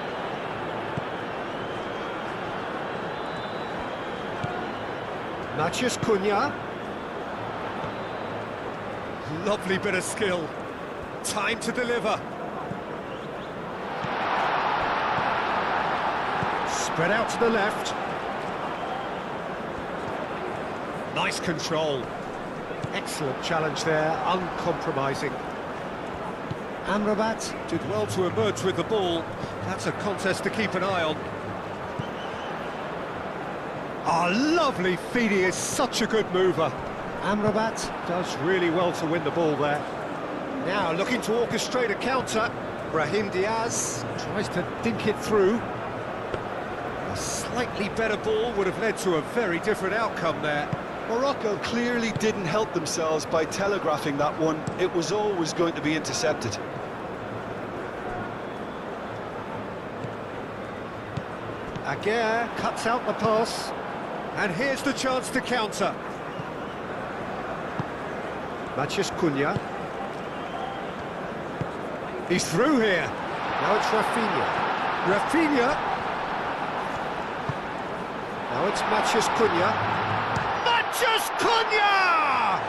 Matheus Cunha. Lovely bit of skill. Time to deliver. Spread out to the left. Nice control. Excellent challenge there, uncompromising. Amrabat did well to emerge with the ball. That's a contest to keep an eye on. Lovely feed, he is such a good mover. Amrabat does really well to win the ball there. Now looking to orchestrate a counter. Brahim Diaz tries to dink it through. A slightly better ball would have led to a very different outcome there. Morocco clearly didn't help themselves by telegraphing that one. It was always going to be intercepted. Aguirre cuts out the pass. And here's the chance to counter. Matheus Cunha. He's through here. Now it's Rafinha. Rafinha. Now it's Matheus Cunha. Matheus Cunha!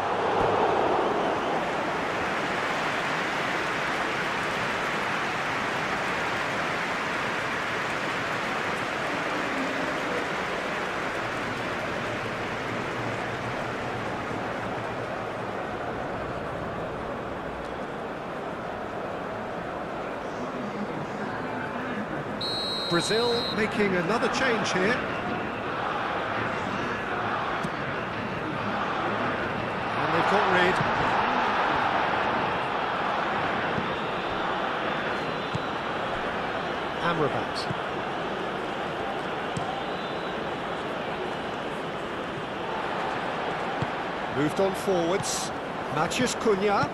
Brazil making another change here. And they've got rid. Amrabat. Moved on forwards. Matheus Cunha.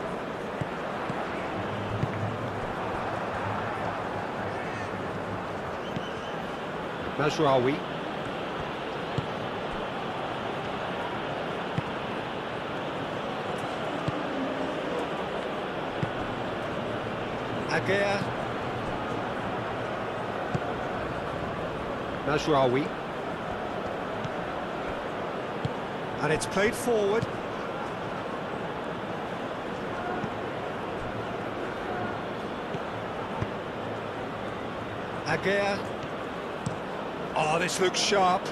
Mazraoui. Agea. Mazraoui. And it's played forward. Agea. Oh, this looks sharp.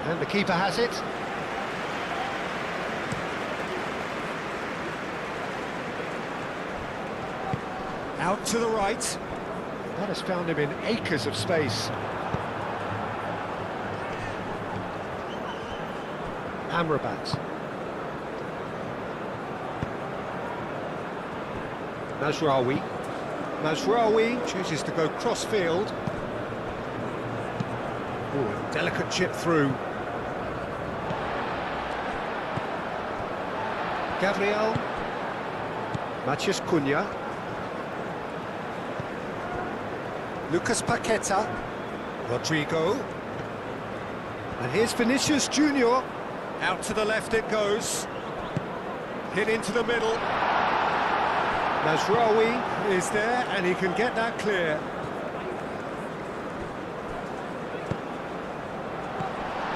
And the keeper has it. Out to the right. That has found him in acres of space. Amrabat. Mazraoui. Mazraoui chooses to go cross-field. Oh, delicate chip through. Gabriel. Matheus Cunha. Lucas Paqueta. Rodrigo. And here's Vinicius Junior. Out to the left it goes. Hit into the middle. Mazraoui is there and he can get that clear.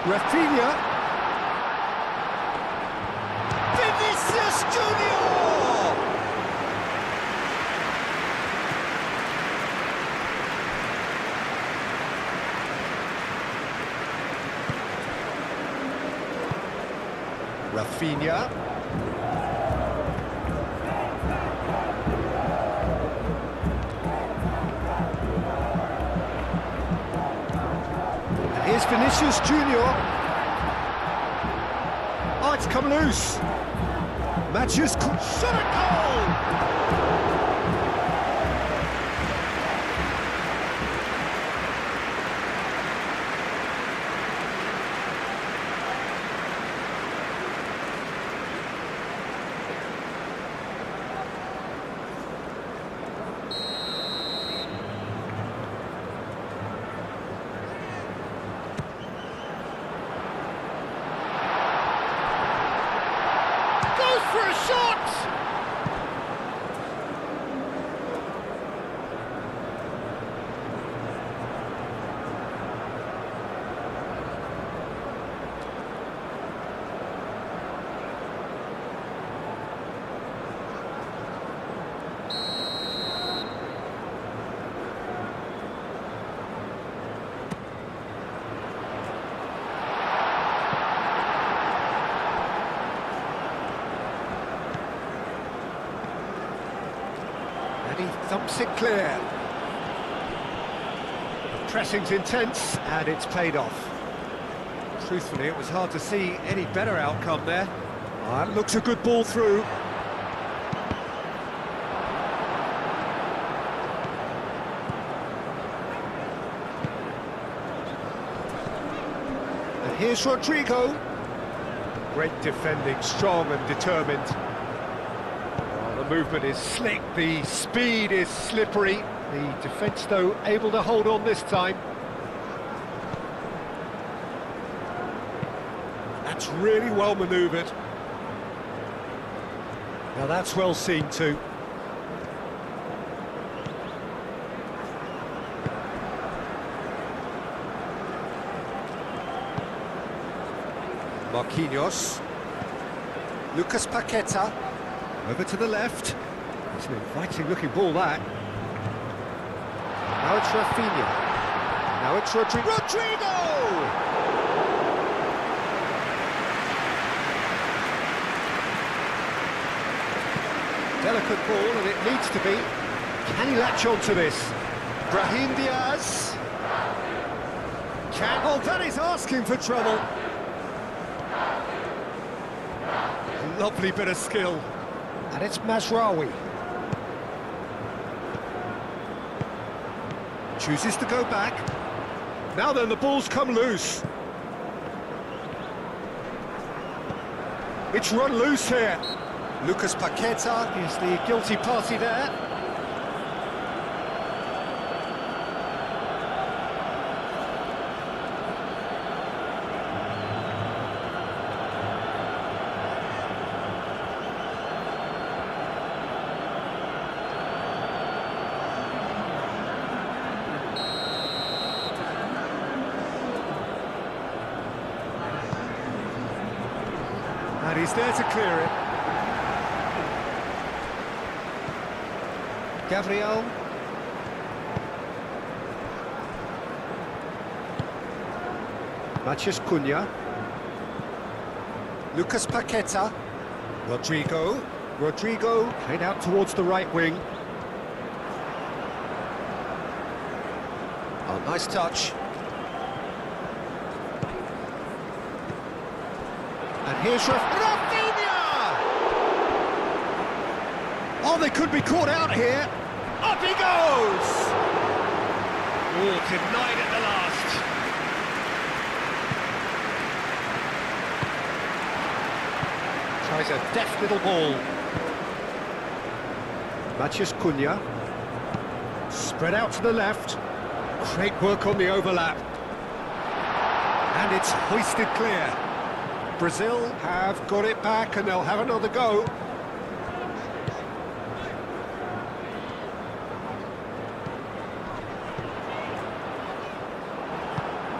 Rafinha. Vinicius Junior! Rafinha. And here's Vinicius Junior. Oh, it's come loose. Matheus shot a goal! For a shot! And he thumps it clear. The pressing's intense, and it's paid off. Truthfully, it was hard to see any better outcome there. That looks a good ball through. And here's Rodrigo. Great defending, strong and determined. The movement is slick, the speed is slippery. The defence, though, able to hold on this time. That's really well manoeuvred. Now that's well seen too. Marquinhos. Lucas Paqueta. Over to the left. It's an inviting-looking ball, that. Now it's Rafinha. Now it's Rodrigo! Delicate ball, and it needs to be. Can he latch on to this? Brahim Diaz. Oh, that is asking for trouble. Lovely bit of skill. And it's Mazraoui. Chooses to go back. Now then, the ball's come loose. It's run loose here. Lucas Paqueta is the guilty party there. And he's there to clear it. Gabriel. Matheus Cunha. Lucas Paqueta. Rodrigo. Rodrigo played out towards the right wing. Oh, nice touch. And here's Rafinha! Oh, they could be caught out here. Up he goes! Oh, denied at the last. Tries a deft little ball. Matheus Cunha. Spread out to the left. Great work on the overlap. And it's hoisted clear. Brazil have got it back and they'll have another go.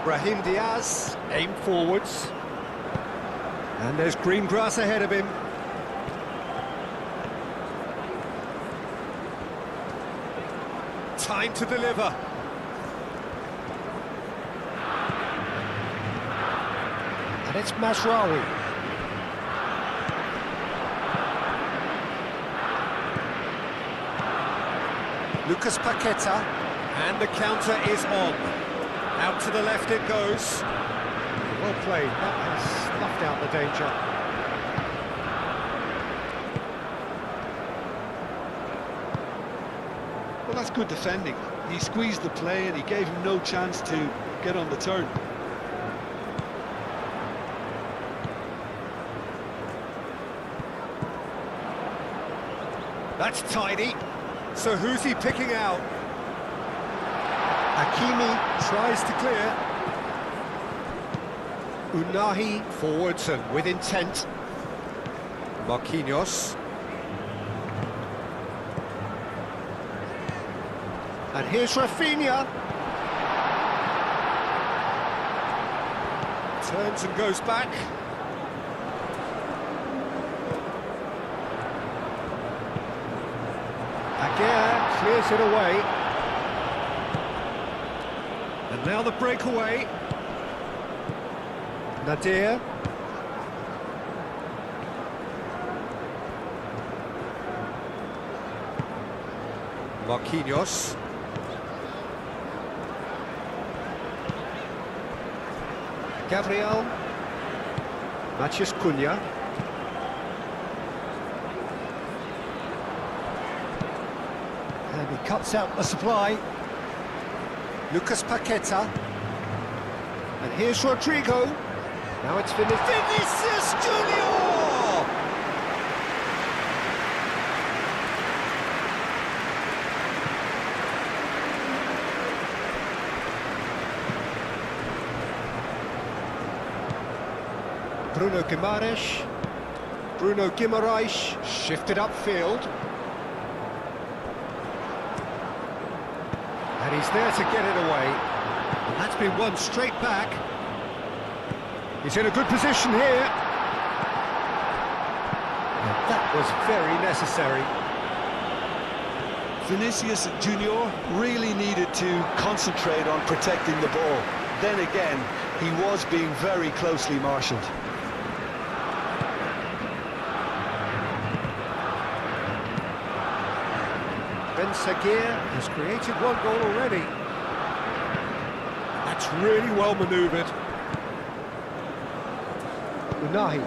Brahim Diaz, aim forwards. And there's green grass ahead of him. Time to deliver. And it's Masraoui. Lucas Paqueta. And the counter is on. Out to the left it goes. Well played. That has snuffed out the danger. Well, that's good defending. He squeezed the play and he gave him no chance to get on the turn. That's tidy. So who's he picking out? Hakimi tries to clear. Unahi forwards and with intent. Marquinhos. And here's Rafinha. Turns and goes back. Aguirre clears it away. And now the breakaway. Nadir. Marquinhos. Gabriel. Matheus Cunha. And he cuts out the supply. Lucas Paqueta. And here's Rodrigo. Now it's Vinicius Junior! Bruno Guimaraes shifted upfield. And he's there to get it away. And that's been won straight back. He's in a good position here. And that was very necessary. Vinicius Junior really needed to concentrate on protecting the ball. Then again, he was being very closely marshalled. Ben Seguir has created one goal already. That's really well manoeuvred. Unahi.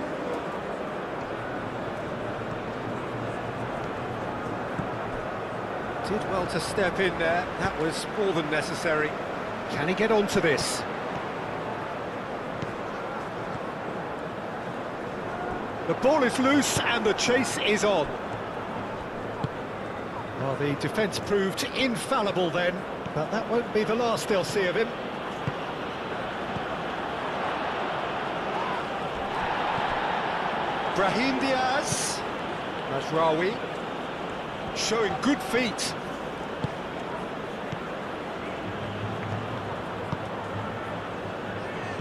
Did well to step in there. That was more than necessary. Can he get onto this? The ball is loose and the chase is on. Well, the defence proved infallible then, but that won't be the last they'll see of him. Brahim Diaz. Masraoui. Showing good feet.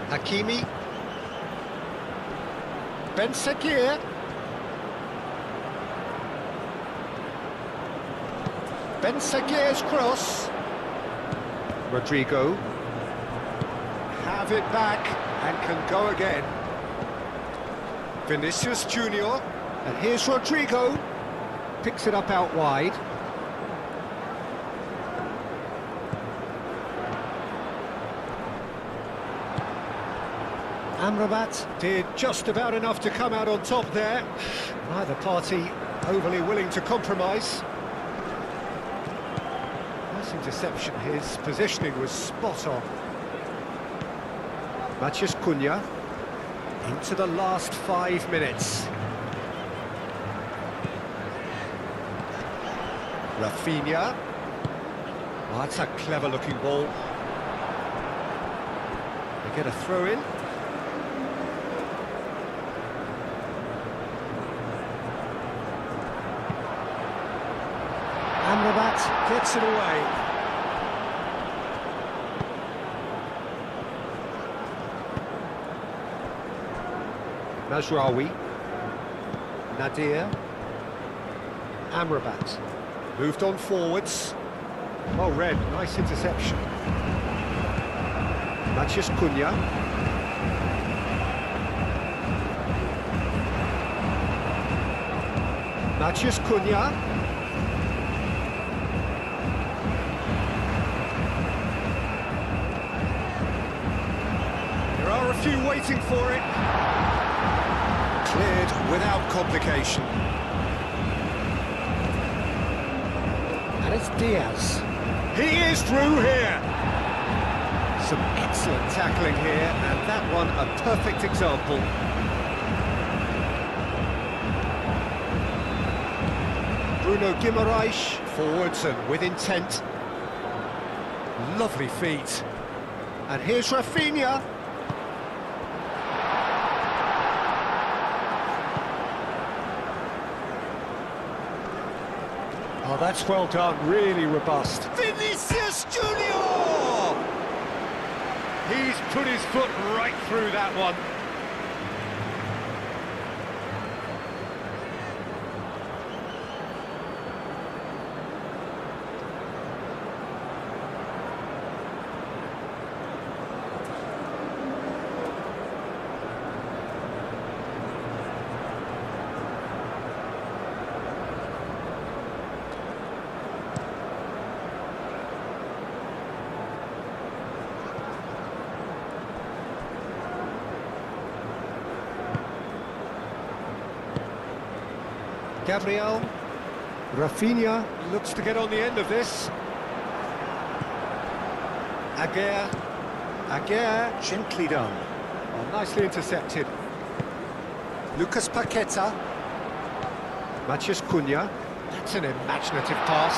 Hakimi. Ben Sekir. Ben Sekir's cross. Rodrigo. Have it back and can go again. Vinicius Junior. And here's Rodrigo. Picks it up out wide. Amrabat did just about enough to come out on top there. Neither party overly willing to compromise. Nice interception, his positioning was spot on. Matheus Cunha into the last 5 minutes. Rafinha. Oh, that's a clever looking ball. They get a throw in. Amrabat gets it away. Mazraoui. Nadir. Amrabat. Moved on forwards. Well read, nice interception. Matheus Cunha. Matheus Cunha. There are a few waiting for it. Cleared without complication. And it's Diaz. He is through here. Some excellent tackling here, and that one a perfect example. Bruno Guimaraes, forwards and with intent. Lovely feet. And here's Rafinha. Oh, that's well done, really robust. Vinicius Junior! He's put his foot right through that one. Gabriel. Rafinha looks to get on the end of this. Aguirre, gently done. Oh, nicely intercepted. Lucas Paqueta. Matheus Cunha. That's an imaginative pass.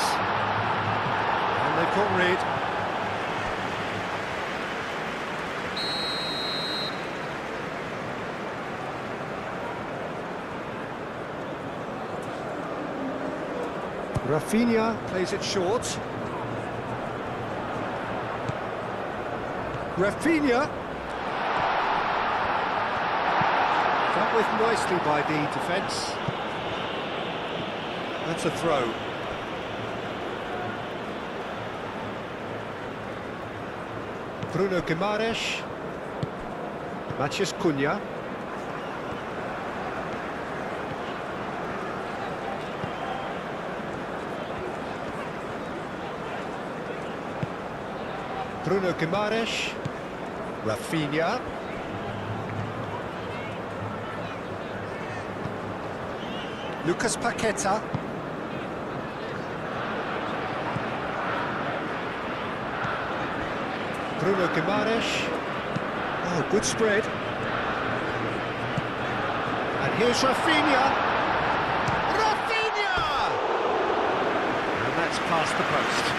And they've got rid. Rafinha plays it short. Rafinha. Dealt with nicely by the defence. That's a throw. Bruno Guimaraes. Matheus Cunha. Bruno Guimaraes, Rafinha. Lucas Paqueta. Bruno Guimaraes. Oh, good spread. And here's Rafinha. Rafinha! And that's past the post.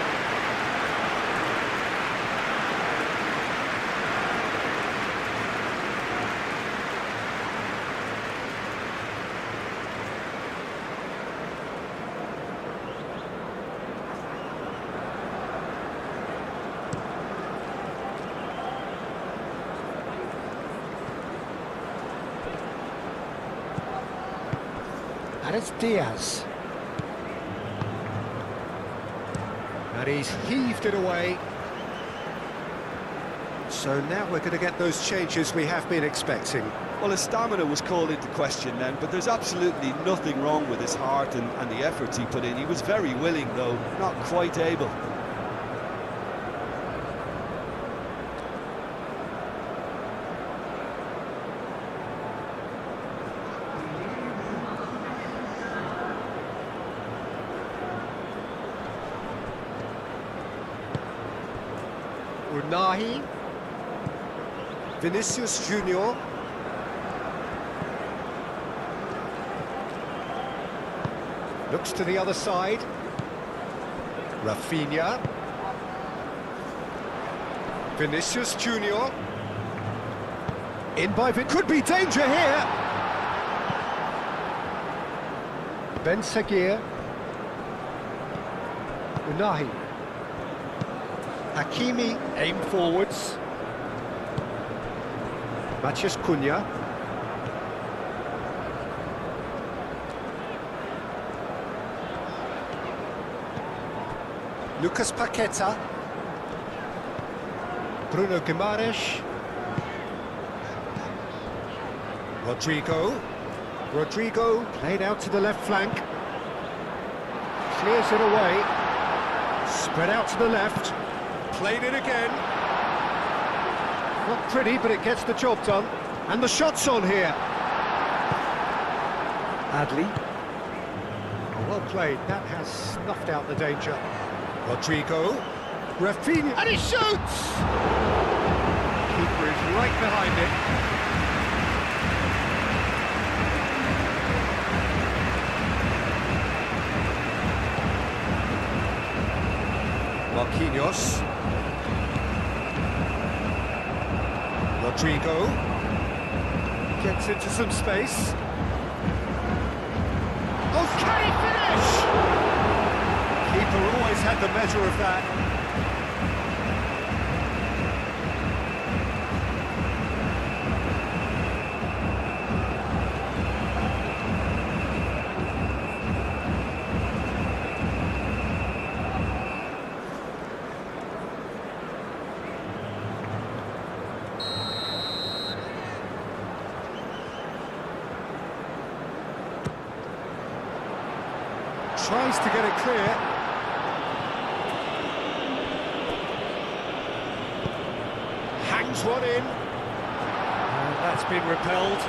And it's Diaz. And he's heaved it away. So now we're going to get those changes we have been expecting. Well, his stamina was called into question then, but there's absolutely nothing wrong with his heart and the efforts he put in. He was very willing, though, not quite able. Unahi. Vinicius Junior. Looks to the other side. Rafinha. Vinicius Junior. In by could be danger here. Ben Seguir. Unahi. Hakimi aim forwards. Matheus Cunha. Lucas Paqueta. Bruno Guimaraes. Rodrigo played out to the left flank. Clears it away. Spread out to the left. Played it again. Not pretty, but it gets the job done. And the shot's on here. Adli. Oh, well played. That has snuffed out the danger. Rodrigo. Rafinha. And he shoots! Keeper is right behind it. Marquinhos. Rodrigo gets into some space. Oh, can he finish? Keeper always had the measure of that. Tries to get it clear. Hangs one in. And that's been repelled.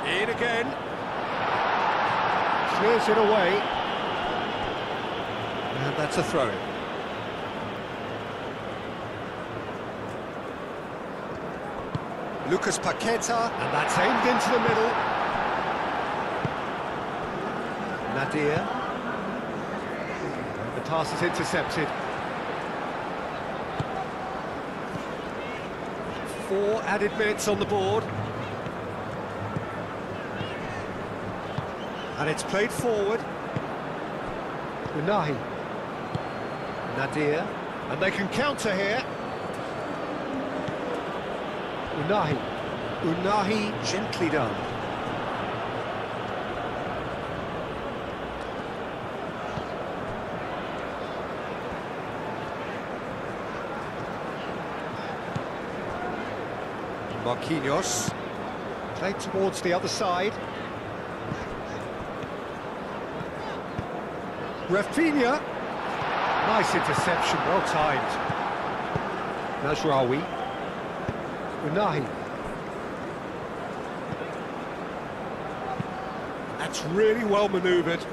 In again. Clears it away. And that's a throw-in. Lucas Paqueta, and that's aimed into the middle. Nadir. And the pass is intercepted. 4 added minutes on the board. And it's played forward. Unahi. Nadir. And they can counter here. Unahi gently done. Marquinhos played towards the other side. Rafinha. Nice interception, well timed. Nasraoui. Unahi. That's really well manoeuvred.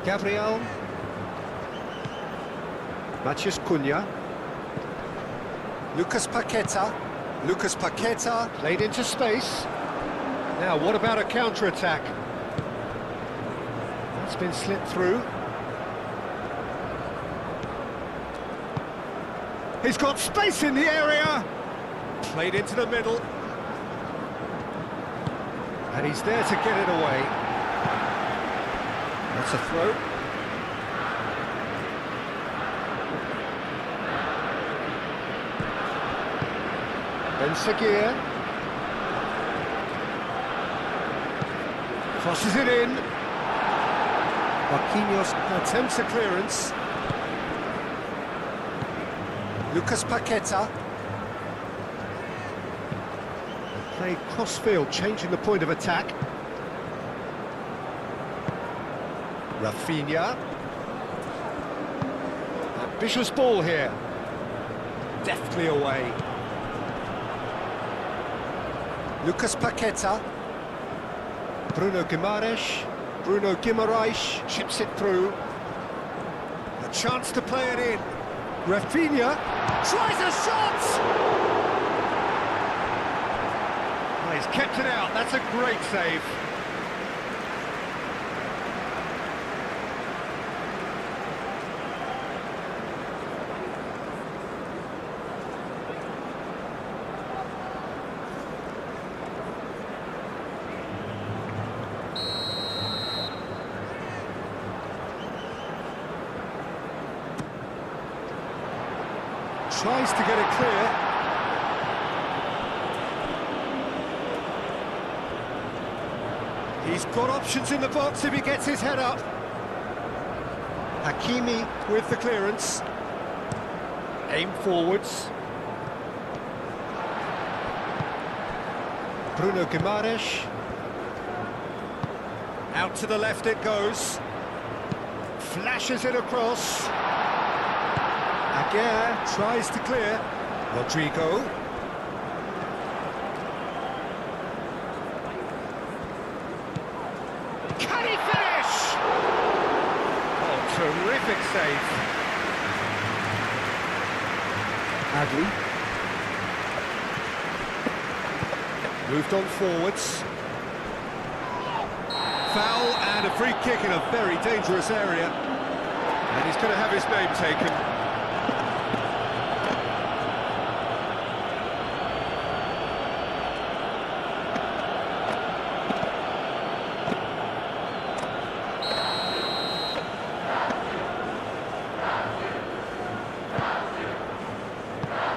Gabriel. Matheus Cunha. Lucas Paqueta. Lucas Paqueta played into space. Now, what about a counter-attack? That's been slipped through. He's got space in the area. Played into the middle. And he's there to get it away. That's a throw. Once again. Crosses it in. Marquinhos attempts a clearance. Lucas Paqueta. Played cross-field, changing the point of attack. Rafinha. Ambitious ball here. Deftly away. Lucas Paqueta. Bruno Guimaraes chips it through. A chance to play it in. Rafinha tries a shot! Oh, he's kept it out, that's a great save. Tries to get it clear. He's got options in the box if he gets his head up. Hakimi with the clearance. Aim forwards. Bruno Guimaraes. Out to the left it goes. Flashes it across. Aguirre tries to clear. Rodrigo. Can he finish? Oh, terrific save. Adley. Moved on forwards. Foul and a free kick in a very dangerous area. And he's going to have his name taken.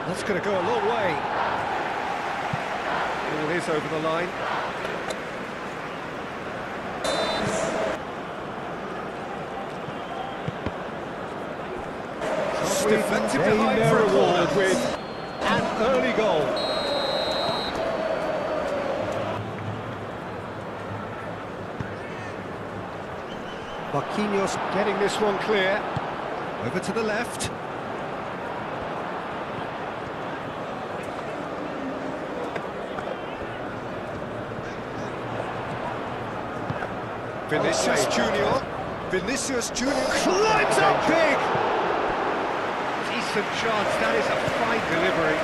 That's going to go a long way. Ball is over the line. Deflected behind for a reward with an early goal. Marquinhos getting this one clear. Over to the left. Vinicius Junior climbs up big! Decent chance, that is a fine delivery.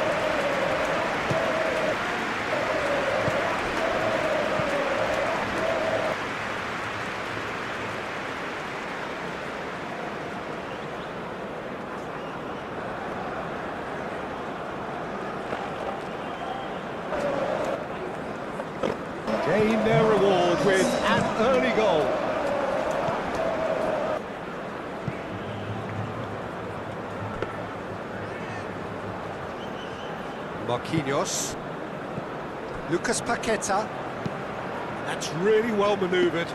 Gain their reward with an early goal. Marquinhos. Lucas Paqueta. That's really well manoeuvred.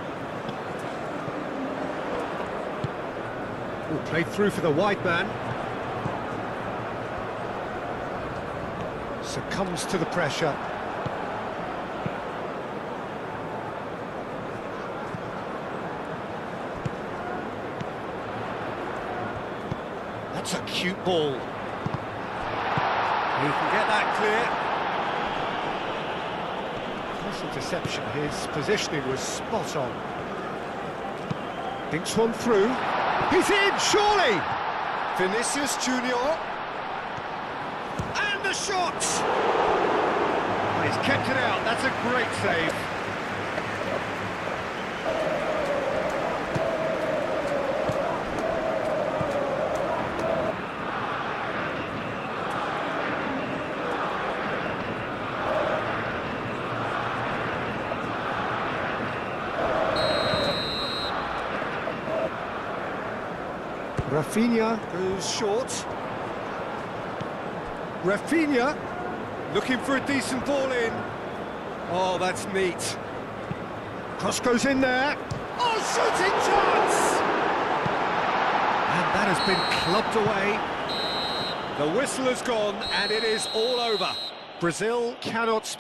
Oh, played through for the wide man. Succumbs to the pressure. That's a cute ball. He can get that clear. Nice interception. His positioning was spot on. Dinks one through. He's in, surely! Vinicius Junior. And the shot! Oh, he's kept it out. That's a great save. Rafinha goes short. Rafinha Looking for a decent ball in. Oh, that's neat. Cross goes in there. Oh, shooting chance! And that has been clubbed away. The whistle has gone, and it is all over. Brazil cannot spin.